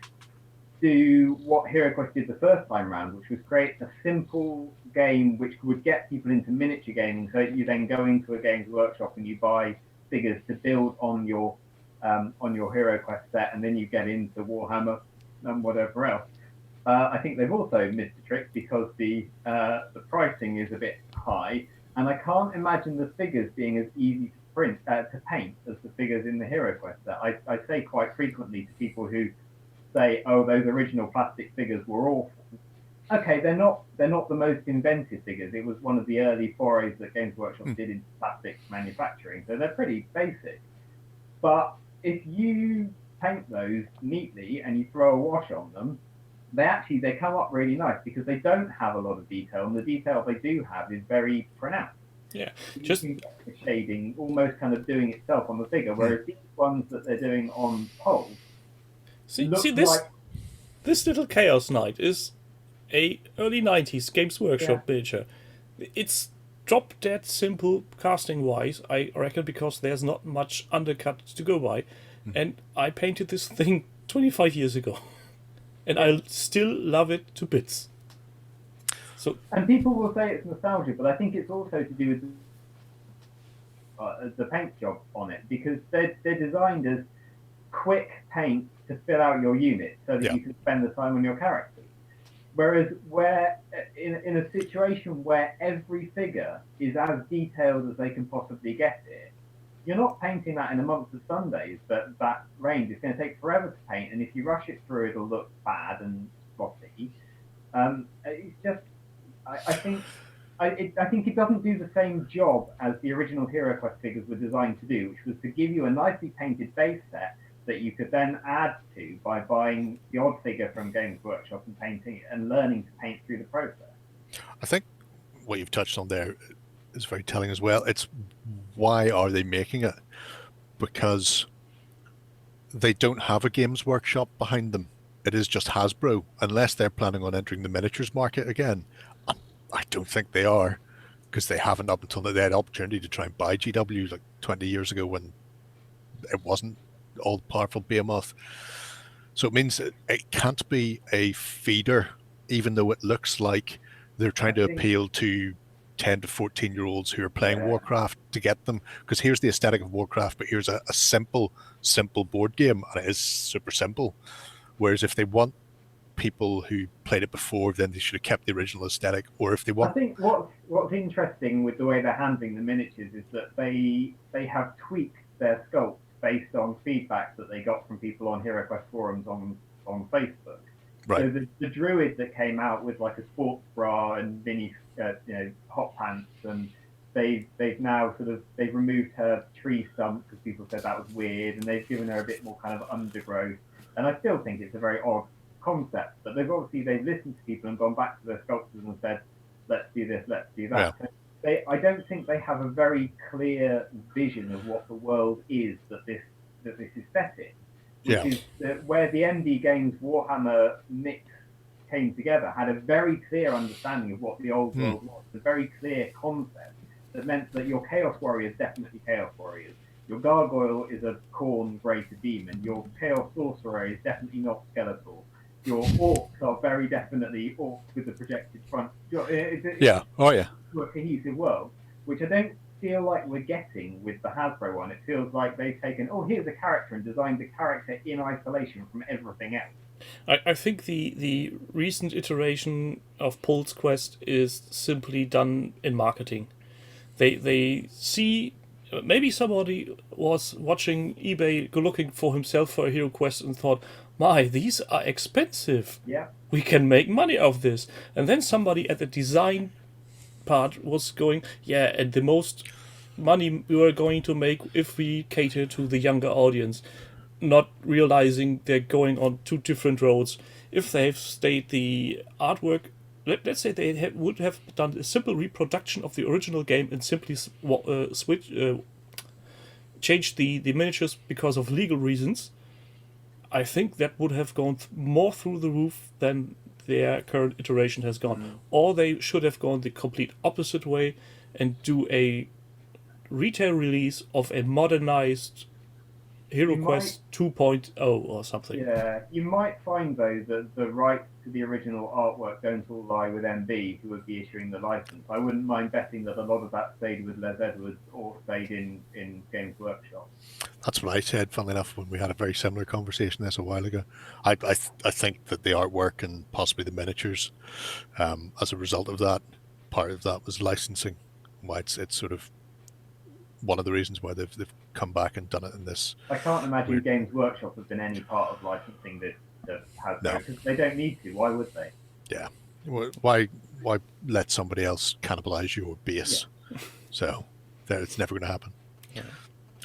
do what HeroQuest did the first time round, which was create a simple game which would get people into miniature gaming, so you then go into a Games Workshop and you buy figures to build on your HeroQuest set, and then you get into Warhammer and whatever else. I think they've also missed a trick because the pricing is a bit high, and I can't imagine the figures being as easy to paint as the figures in the HeroQuest set. I say quite frequently to people who say, "Oh, those original plastic figures were awful." Okay, they're not the most inventive figures. It was one of the early forays that Games Workshop did into plastic manufacturing, so they're pretty basic. But if you paint those neatly and you throw a wash on them, they come up really nice because they don't have a lot of detail, and the detail they do have is very pronounced. Yeah, just the shading almost kind of doing itself on the figure, whereas these ones that they're doing on poles. See this like... this little Chaos Knight is a early 90s Games Workshop miniature. It's drop dead simple casting wise, I reckon, because there's not much undercut to go by. And I painted this thing 25 years ago. And I still love it to bits. So, and people will say it's nostalgia, but I think it's also to do with the paint job on it, because they're designed as quick paint to fill out your unit so that you can spend the time on your characters. Whereas where in a situation where every figure is as detailed as they can possibly get it, you're not painting that in a month of Sundays, but that range is going to take forever to paint, and if you rush it through, it'll look bad and spotty. It's just, I think it doesn't do the same job as the original Hero Quest figures were designed to do, which was to give you a nicely painted base set that you could then add to by buying the odd figure from Games Workshop and painting it and learning to paint through the process. I think what you've touched on there is very telling as well. It's why are they making it? Because they don't have a Games Workshop behind them. It is just Hasbro, unless they're planning on entering the miniatures market again. I don't think they are, because they haven't up until they had the opportunity to try and buy GW like 20 years ago when it wasn't all-powerful behemoth. So it means it can't be a feeder, even though it looks like they're trying to appeal to 10 to 14-year-olds who are playing Warcraft to get them. Because here's the aesthetic of Warcraft, but here's a simple board game, and it is super simple. Whereas if they want people who played it before, then they should have kept the original aesthetic. Or if they want, I think what's interesting with the way they're handling the miniatures is that they have tweaked their sculpts based on feedback that they got from people on Hero Quest forums on Facebook. right? So the druid that came out with like a sports bra and mini hot pants, and they've now they've removed her tree stump because people said that was weird, and they've given her a bit more kind of undergrowth. And I still think it's a very odd concept, but they've listened to people and gone back to their sculptors and said, let's do this, let's do that. Yeah. I don't think they have a very clear vision of what the world is that this is set in, which is where the MD Games Warhammer mix came together, had a very clear understanding of what the old world was, a very clear concept that meant that your Chaos Warrior is definitely Chaos Warriors. Your Gargoyle is a Khorne greater demon. Your Chaos Sorcerer is definitely not Skeletor. Your Orcs are very definitely Orcs with the projected front. Yeah. Oh, yeah. A cohesive world, which I don't feel like we're getting with the Hasbro one. It feels like they've taken, here's a character and designed the character in isolation from everything else. I think the recent iteration of Pulse Quest is simply done in marketing. They see, maybe somebody was watching eBay looking for himself for a Hero Quest and thought, my, these are expensive. Yeah. We can make money off this. And then somebody at the design part was going, and the most money we were going to make if we cater to the younger audience, not realizing they're going on two different roads. If they've stayed the artwork, let's say they would have done a simple reproduction of the original game and simply changed the miniatures because of legal reasons, I think that would have gone more through the roof than their current iteration has gone. Or they should have gone the complete opposite way and do a retail release of a modernized Hero Quest 2.0 or something. Yeah, you might find though that the rights to the original artwork don't all lie with MB, who would be issuing the license. I wouldn't mind betting that a lot of that stayed with Les Edwards or stayed in Games Workshop. That's what I said, funnily enough, when we had a very similar conversation this a while ago. I think that the artwork and possibly the miniatures, as a result of that, part of that was licensing. Why it's sort of one of the reasons why they've come back and done it in this. I can't imagine Games Workshop has been any part of licensing that has because they don't need to. Why would they? Yeah. Why let somebody else cannibalize your base? Yeah. So it's never going to happen. Yeah.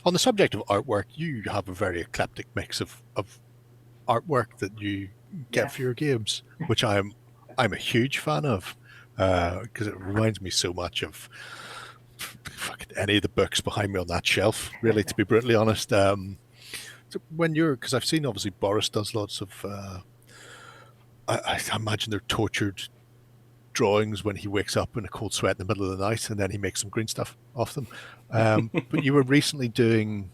On the subject of artwork, you have a very eclectic mix of artwork that you get for your games, which I'm a huge fan of, because it reminds me so much of fucking any of the books behind me on that shelf, really, to be brutally honest. So when because I've seen obviously Boris does lots of, I imagine they're tortured drawings when he wakes up in a cold sweat in the middle of the night and then he makes some green stuff off them. But you were recently doing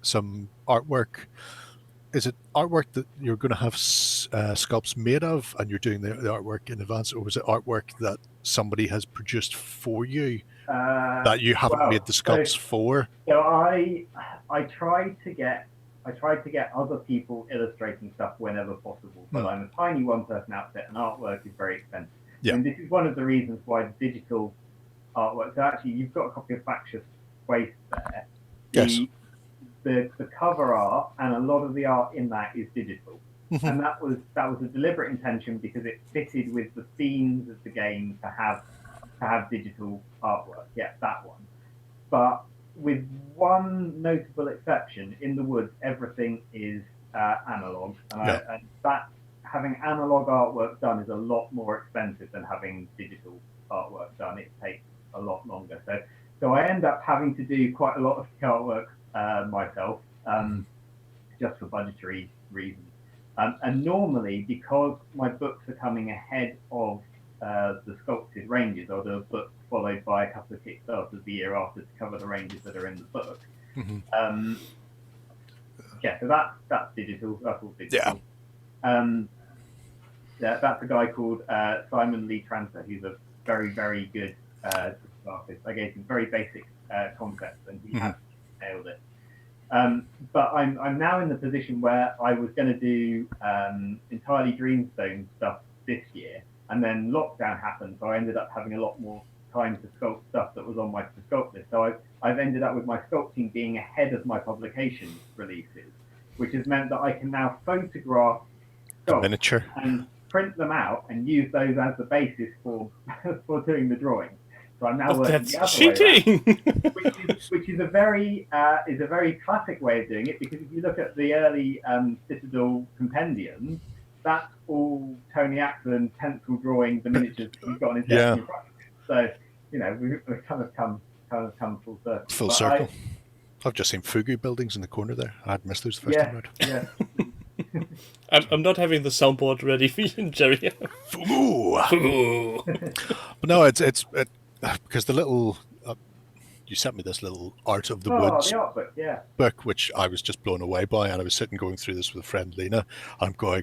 some artwork. Is it artwork that you're going to have sculpts made of and you're doing the artwork in advance, or was it artwork that somebody has produced for you that you haven't made the sculpts for? So I tried to get other people illustrating stuff whenever possible, but I'm a tiny one-person outfit and artwork is very expensive. Yeah. And this is one of the reasons why digital artwork. So actually, you've got a copy of Factious Waste there. Yes. The cover art and a lot of the art in that is digital. And that was a deliberate intention because it fitted with the themes of the game to have digital artwork. Yeah, that one. But with one notable exception, in the woods everything is analog, and that having analog artwork done is a lot more expensive than having digital artwork done. It takes a lot longer. So I end up having to do quite a lot of the artwork myself, just for budgetary reasons. And normally, because my books are coming ahead of the sculpted ranges, or the book followed by a couple of Kickstarters the year after to cover the ranges that are in the book. Yeah, so that's digital. That's all digital. Yeah, that's a guy called Simon Lee Tranter, who's a very, very good artist. I gave him very basic concepts, and he has nailed it. But I'm now in the position where I was going to do entirely Dreamstone stuff this year, and then lockdown happened, so I ended up having a lot more time to sculpt stuff that was on my to sculpt list. So I've ended up with my sculpting being ahead of my publication releases, which has meant that I can now photograph sculpts miniature and print them out and use those as the basis for for doing the drawing. So I'm now working the other cheating. way around, which is a very classic way of doing it, because if you look at the early Citadel compendiums, that's all Tony Ackland pencil drawing the miniatures that he's got on his desk in front of him. So we've kind of come full circle. Full circle. I've just seen Fugu buildings in the corner there. I'd missed those the first time around. Yeah. I'm not having the soundboard ready for you, Gerry. Fugu. But no, it's because the little you sent me this little Art of the Woods the art book, book, which I was just blown away by, and I was sitting going through this with a friend, Lena. I'm going,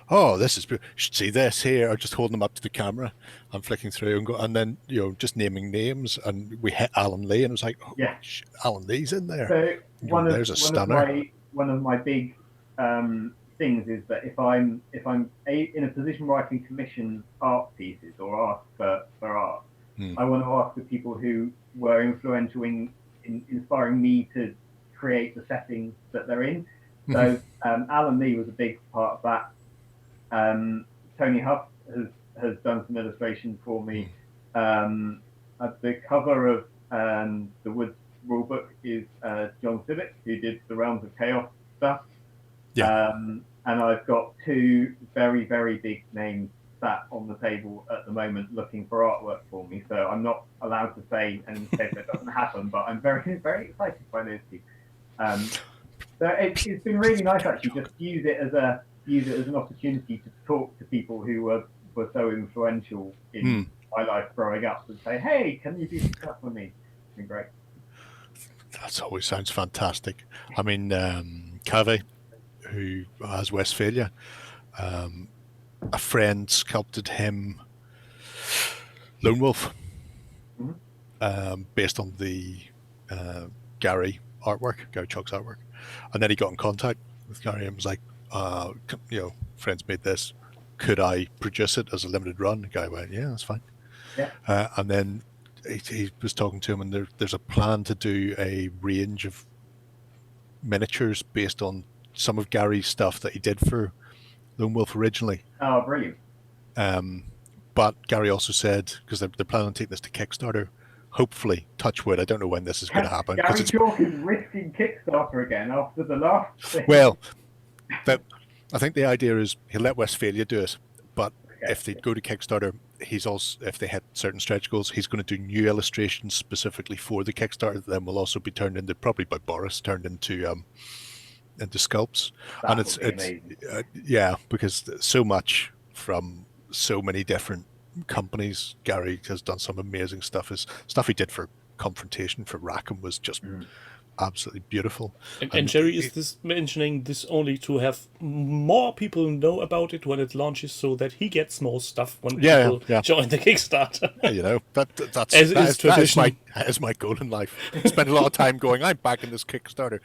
oh, this is, you should see this here. I'm just holding them up to the camera. I'm flicking through and then just naming names, and we hit Alan Lee, and it was like, oh, shit, Alan Lee's in there. So there's a stunner. One of my big things is that if I'm in a position where I can commission art pieces or ask for art, I want to ask the people who were influential in inspiring me to create the settings that they're in. So Alan Lee was a big part of that. Tony Huff has done some illustrations for me. The cover of the Woods rulebook is John Sibbett, who did the Realms of Chaos stuff. And I've got two very, very big names sat on the table at the moment looking for artwork for me. So I'm not allowed to say in case that doesn't happen, but I'm very, very excited by those two. So it's been really nice actually just use it as an opportunity to talk to people who were so influential in my life growing up and say, hey, can you do some stuff for me? It's been great. That always sounds fantastic. I mean, Cave, who has Westphalia, a friend sculpted him Lone Wolf, based on the Gary Chuck's artwork. And then he got in contact with Gary and was like, friends made this. Could I produce it as a limited run? The guy went, yeah, that's fine. Yeah. And then he was talking to him, and there's a plan to do a range of miniatures based on some of Gary's stuff that he did for Lone Wolf originally. Oh, brilliant. But Gary also said, because they're planning on taking this to Kickstarter, hopefully, touch wood, I don't know when this is going to happen. Gary Chalk is risking Kickstarter again after the last thing. Well, I think the idea is he'll let Westphalia do it, but if they go to Kickstarter, if they hit certain stretch goals, he's going to do new illustrations specifically for the Kickstarter that then will also be turned into, probably by Boris, turned into sculpts. And it's because so much from so many different companies. Gary has done some amazing stuff. His stuff he did for Confrontation for Rackham was just absolutely beautiful. And Gerry, is this mentioning this only to have more people know about it when it launches, so that he gets more stuff when people join the Kickstarter? That is my goal in life. Spend a lot of time going, I'm backing this Kickstarter.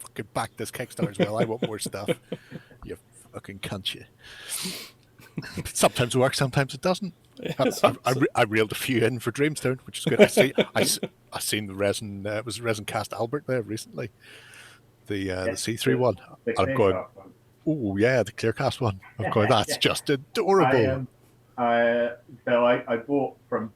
Fucking back this Kickstarter as well. I want more stuff. You fucking cunt, you. Sometimes it works, sometimes it doesn't. I reeled a few in for Dreamstone, which is good. I seen the resin. It was resin cast Albert there recently. The C3 one. I'm going. Oh yeah, the Clearcast one. I'm going. That's just adorable. I bought from,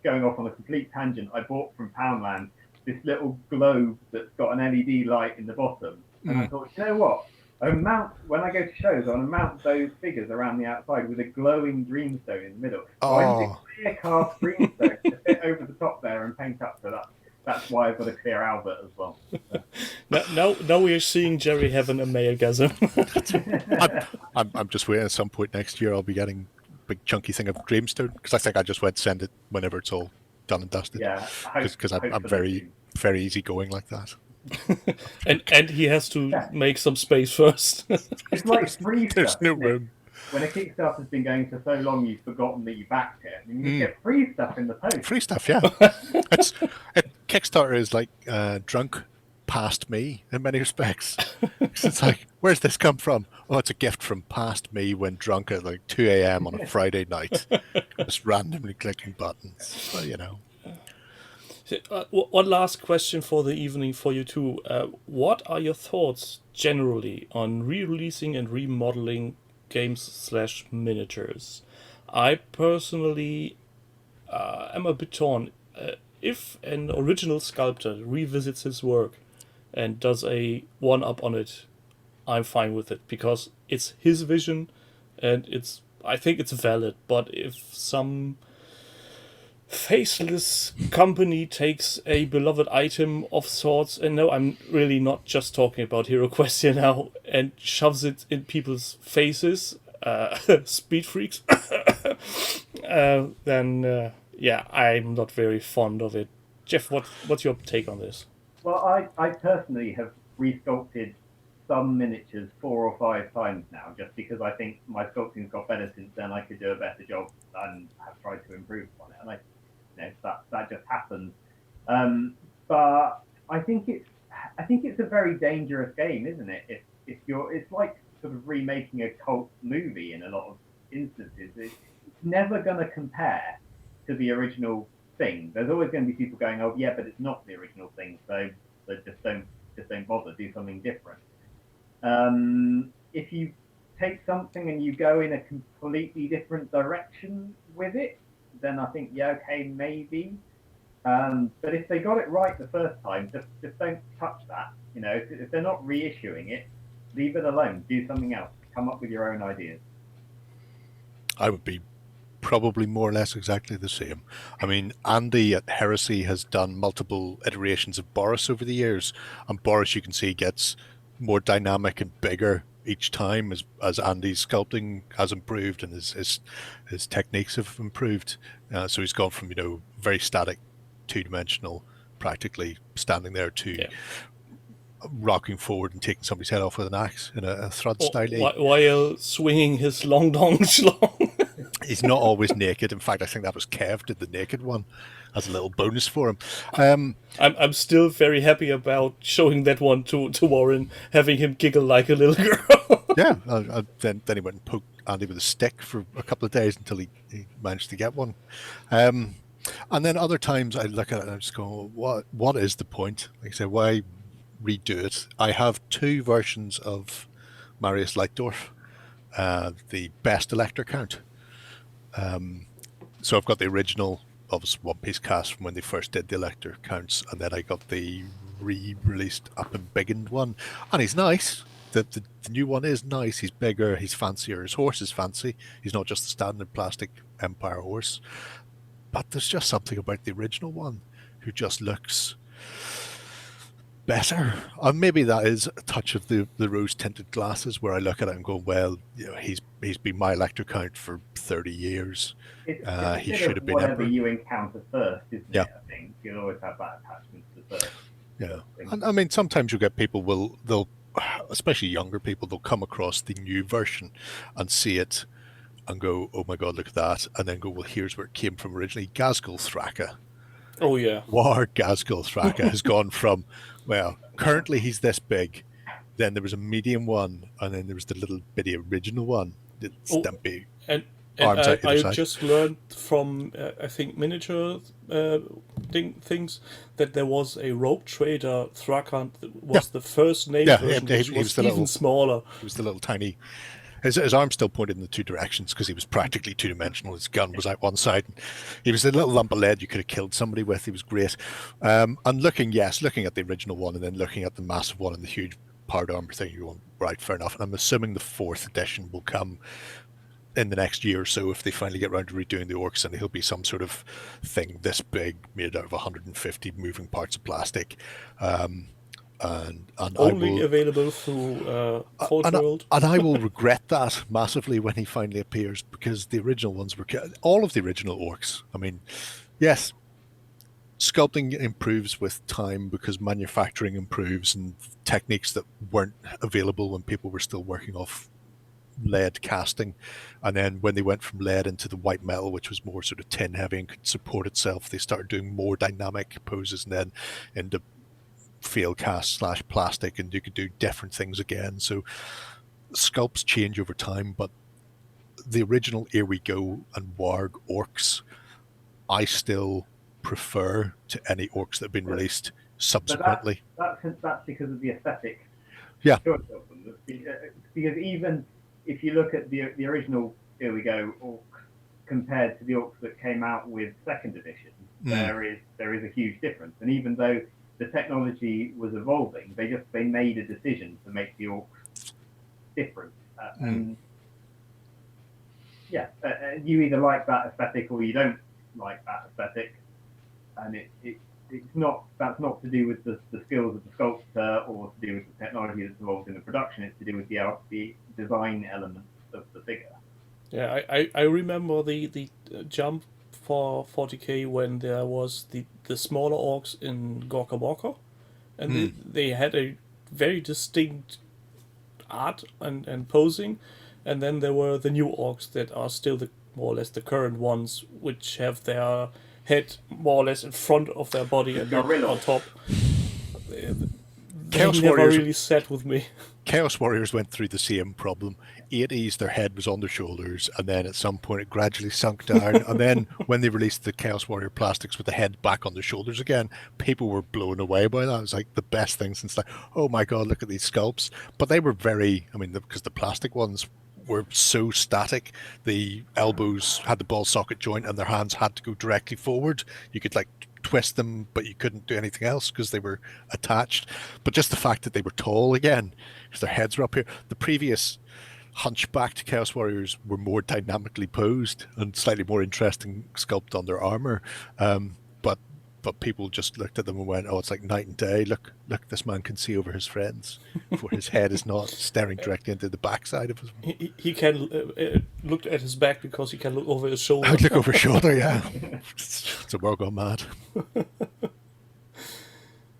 going off on a complete tangent, I bought from Poundland this little globe that's got an LED light in the bottom. And I thought, you know what? When I go to shows, I'll mount those figures around the outside with a glowing Dreamstone in the middle. So I need a clear cast Dreamstone to fit over the top there and paint up. So that's why I've got a clear Albert as well. So. Now we are seeing Gerry having a malegasm. I'm just waiting. At some point next year, I'll be getting a big chunky thing of Dreamstone, because I think I just went send it whenever it's all done and dusted. Yeah, because I'm very easygoing like that. and he has to make some space first. It's like free stuff. There's no room. When a Kickstarter's been going for so long, you've forgotten that you backed it. And you get free stuff in the post. Free stuff, yeah. Kickstarter is like drunk past me in many respects. It's like, where's this come from? Oh, it's a gift from past me when drunk at like 2 a.m. on a Friday night, just randomly clicking buttons. Well, you know. One last question for the evening for you two. What are your thoughts generally on re-releasing and remodeling games/miniatures? I personally am a bit torn. If an original sculptor revisits his work and does a one-up on it, I'm fine with it, because it's his vision and I think it's valid. But if some faceless company takes a beloved item of sorts, and no, I'm really not just talking about HeroQuest here now, and shoves it in people's faces, speed freaks, then I'm not very fond of it. Geoff, what's your take on this? Well, I personally have resculpted some miniatures 4 or 5 times now, just because I think my sculpting's got better since then. I could do a better job and have tried to improve on it, and that just happens. But I think it's a very dangerous game, isn't it? It's like sort of remaking a cult movie in a lot of instances. It's never going to compare to the original thing. There's always going to be people going, "Oh yeah, but it's not the original thing, so just don't bother. Do something different." If you take something and you go in a completely different direction with it, then I think, okay, maybe. But if they got it right the first time, just don't touch that. You know, if they're not reissuing it, leave it alone. Do something else. Come up with your own ideas. I would be probably more or less exactly the same. I mean, Andy at Heresy has done multiple iterations of Boris over the years, and Boris, you can see, gets more dynamic and bigger each time as Andy's sculpting has improved and his techniques have improved. So he's gone from, you know, very static, two-dimensional, practically standing there, to rocking forward and taking somebody's head off with an axe in a thrud style. While swinging his long dong schlong. He's not always naked. In fact, I think that was Kev did the naked one as a little bonus for him. I'm still very happy about showing that one to Warren, having him giggle like a little girl. Yeah, then he went and poked Andy with a stick for a couple of days until he managed to get one. And then other times I look at it and I just go, what is the point? Like I said, why redo it? I have 2 versions of Marius Leitdorf, the best elector count. So I've got the original, obviously, one-piece cast from when they first did the elector counts, and then I got the re-released up and biggened one, and he's nice. The new one is nice. He's bigger, he's fancier, his horse is fancy. He's not just the standard plastic Empire horse. But there's just something about the original one who just looks better. And maybe that is a touch of the rose-tinted glasses, where I look at it and go, well, you know, he's been my elector count for 30 years. He should have been whatever you encounter first, isn't yeah. it? I think you'll always have that attachment to the first. Yeah, and I mean, sometimes you'll get people they'll, especially younger people, they'll come across the new version and see it and go, oh my god, look at that, and then go, well, here's where it came from originally. Gazgul Thraka. Oh yeah. War Gazgul Thraka has gone from, well, currently he's this big, then there was a medium one, and then there was the little bitty original one. It's Stumpy. And arms out I either side. just learned from, I think, miniature things that there was a Rogue Trader Thrakant that was the first named Yeah, version, he which was was the even little- smaller. He was the little tiny. His arm still pointed in the two directions because he was practically two-dimensional. His gun was out one side. He was a little lump of lead you could have killed somebody with. He was great. And looking at the original one and then looking at the massive one and the huge powered armor thing, you're going, right, fair enough. And I'm assuming the 4th edition will come in the next year or so if they finally get around to redoing the orcs, and he'll be some sort of thing this big made out of 150 moving parts of plastic. And Only available through Forge World. And I will regret that massively when he finally appears, because the original ones were all of the original orcs. I mean, yes, sculpting improves with time because manufacturing improves and techniques that weren't available when people were still working off lead casting, and then when they went from lead into the white metal, which was more sort of tin heavy and could support itself, they started doing more dynamic poses, and then into fail cast / plastic, and you could do different things again. So sculpts change over time, but the original Here We Go and Warg orcs I still prefer to any orcs that have been released subsequently. That's because of the aesthetic. Yeah. Choice of them. Because even if you look at the original Here We Go orcs compared to the orcs that came out with 2nd edition, there is a huge difference. And even though the technology was evolving, they made a decision to make the orcs different. And yeah, you either like that aesthetic or you don't like that aesthetic. And that's not to do with the skills of the sculptor or to do with the technology that's involved in the production. It's to do with the design elements of the figure. Yeah, I remember the jump for 40k when there was the smaller orcs in Gorka Morka, and they had a very distinct art and posing, and then there were the new orcs that are still more or less the current ones, which have their head more or less in front of their body and not on top. Chaos never Warriors really sat with me. Chaos Warriors went through the same problem. 80s, their head was on their shoulders, and then at some point it gradually sunk down. And then when they released the Chaos Warrior plastics with the head back on their shoulders again, people were blown away by that. It was like the best thing since like, oh my god, look at these sculpts. But they were because the plastic ones were so static. The elbows had the ball socket joint and their hands had to go directly forward. You could like twist them, but you couldn't do anything else because they were attached. But just the fact that they were tall again, because their heads were up here. The previous hunchbacked Chaos Warriors were more dynamically posed and slightly more interesting sculpt on their armor. But people just looked at them and went, oh, it's like night and day. Look, this man can see over his friends, for his head is not staring directly into the backside of his... He can look at his back because he can look over his shoulder. I'd look over his shoulder, yeah. It's a world gone mad.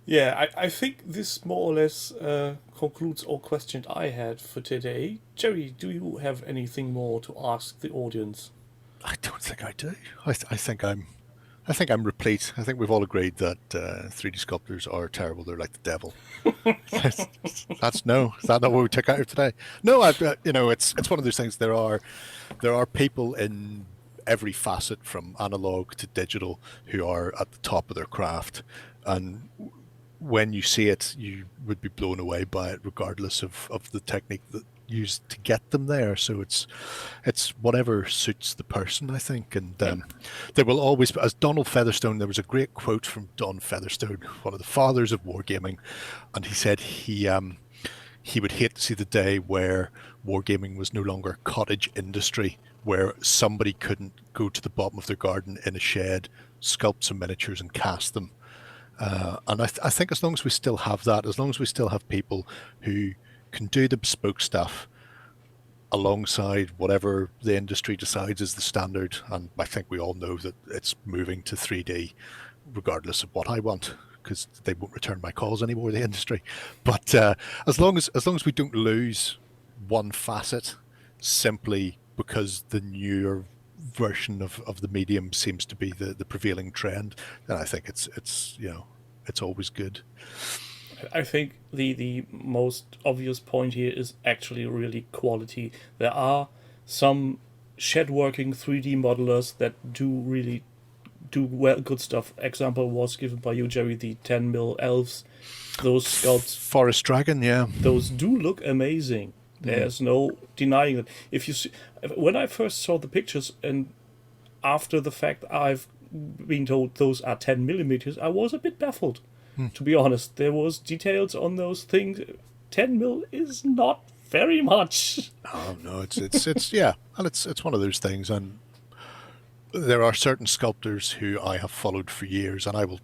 Yeah, I think this more or less concludes all questions I had for today. Gerry, do you have anything more to ask the audience? I don't think I do. I think I'm replete. I think we've all agreed that 3D sculptors are terrible. They're like the devil. Is that not what we took out of today? No, it's one of those things. There are people in every facet from analog to digital who are at the top of their craft, and when you see it, you would be blown away by it, regardless of the technique that used to get them there. So it's whatever suits the person, I think. And there will always, as Donald Featherstone, there was a great quote from Don Featherstone, one of the fathers of wargaming, and he said he would hate to see the day where wargaming was no longer a cottage industry, where somebody couldn't go to the bottom of their garden in a shed, sculpt some miniatures and cast them. And I think as long as we still have that, as long as we still have people who can do the bespoke stuff alongside whatever the industry decides is the standard, and I think we all know that it's moving to 3D regardless of what I want, because they won't return my calls anymore, the industry. But as long as we don't lose one facet simply because the newer version of the medium seems to be the prevailing trend, then I think it's always good. I think the most obvious point here is actually really quality. There are some shed working 3D modelers that do good stuff. Example was given by you, Gerry, the 10mm elves. Those sculpts, Forest Dragon, yeah. those do look amazing. There's no denying it. If you see, when I first saw the pictures, and after the fact I've been told those are 10mm, I was a bit baffled. To be honest, there was details on those things. 10mm is not very much. Oh no, it's yeah, and it's one of those things. And there are certain sculptors who I have followed for years, and I will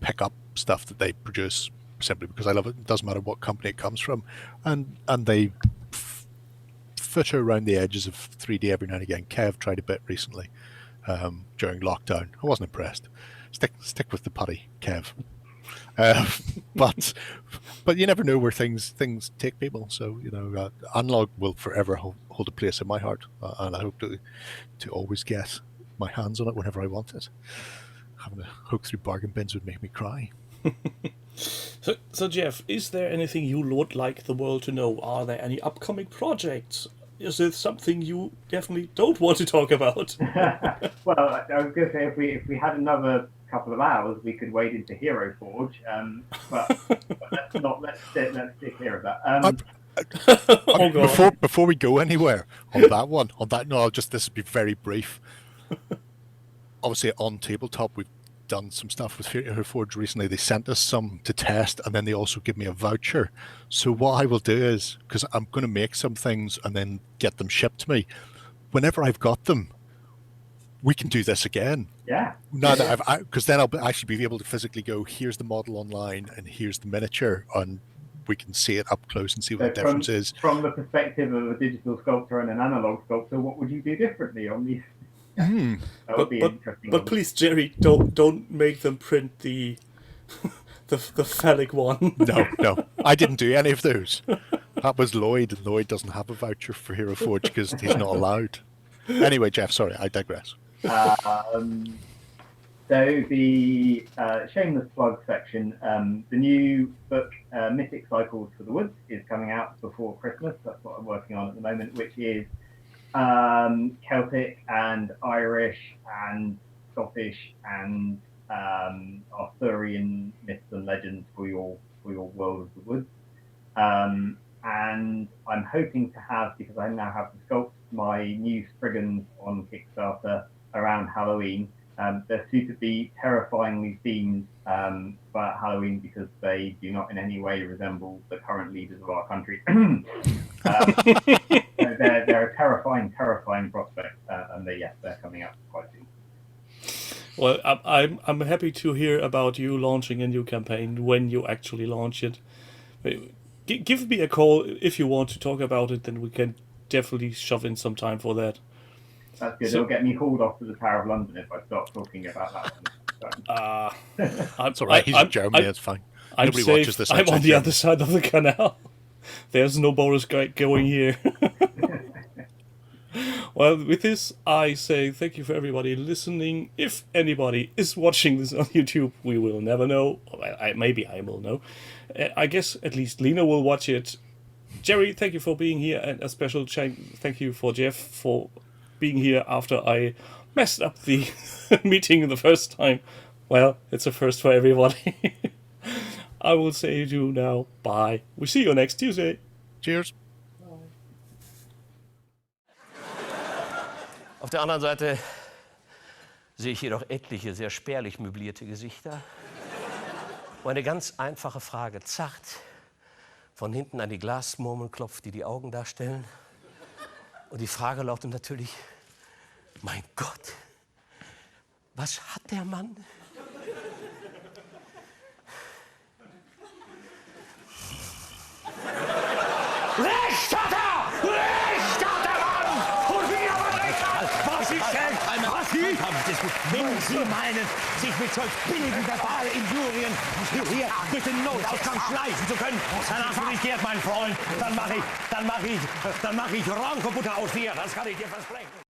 pick up stuff that they produce simply because I love it. It doesn't matter what company it comes from, and they fitter around the edges of 3D every now and again. Kev tried a bit recently during lockdown. I wasn't impressed. Stick with the putty, Kev. But you never know where things take people. So analog will forever hold a place in my heart, and I hope to always get my hands on it whenever I want it. Having to hook through bargain bins would make me cry. So Geoff, is there anything you would like the world to know? Are there any upcoming projects? Is there something you definitely don't want to talk about? Well, I was going to say if we had another couple of hours, we could wade into Hero Forge. But let's stick here of that. Before we go anywhere this will be very brief. Obviously on Tabletop we've done some stuff with Hero Forge recently. They sent us some to test, and then they also give me a voucher. So what I will do is, because I'm going to make some things and then get them shipped to me, whenever I've got them, we can do this again. Yeah. Now that because then I'll actually be able to physically go, here's the model online and here's the miniature, and we can see it up close and see what the difference is. From the perspective of a digital sculptor and an analog sculptor, what would you do differently on these? That would be interesting. But please, Gerry, don't make them print the phallic one. No, I didn't do any of those. That was Lloyd, and Lloyd doesn't have a voucher for Hero Forge because he's not allowed. Anyway, Geoff, sorry, I digress. So the shameless plug section, the new book, Mythic Cycles for the Woods, is coming out before Christmas. That's what I'm working on at the moment, which is Celtic and Irish and Scottish and Arthurian myths and legends for your world of the woods. And I'm hoping to have, because I now have the sculpt, my new Spriggans on Kickstarter around Halloween. They're suitably terrifyingly themed for Halloween because they do not in any way resemble the current leaders of our country. They're a terrifying prospect, and they're coming up quite soon. Well, I'm happy to hear about you launching a new campaign when you actually launch it. Give me a call if you want to talk about it, then we can definitely shove in some time for that. That's good. It'll get me hauled off to the Tower of London if I start talking about that one. It's all right. He's in Germany. It's fine. Nobody watches this. I'm on the other side of the canal. There's no Boris guy going here. Well, with this, I say thank you for everybody listening. If anybody is watching this on YouTube, we will never know. Maybe I will know. I guess at least Lena will watch it. Gerry, thank you for being here, and a special thank you for Geoff for being here after I messed up the meeting the first time. Well, it's a first for everybody. I will say to you now, bye. We see you next Tuesday. Cheers. Auf der anderen Seite sehe ich jedoch etliche sehr spärlich möblierte Gesichter. Wo eine ganz einfache Frage zart von hinten an die Glasmurmeln klopft, die die Augen darstellen. Und die Frage lautet natürlich, mein Gott, was hat der Mann? Recht hat er! Recht hat der Mann! Und wie aber recht hat, was ich wenn Sie meinen, sich mit solch billigen verbalen Injurien hier durch den Notausgang schleichen zu können, dann hast du dich geehrt, mein Freund. Dann mach ich Ronkobutter aus dir, das kann ich dir versprechen.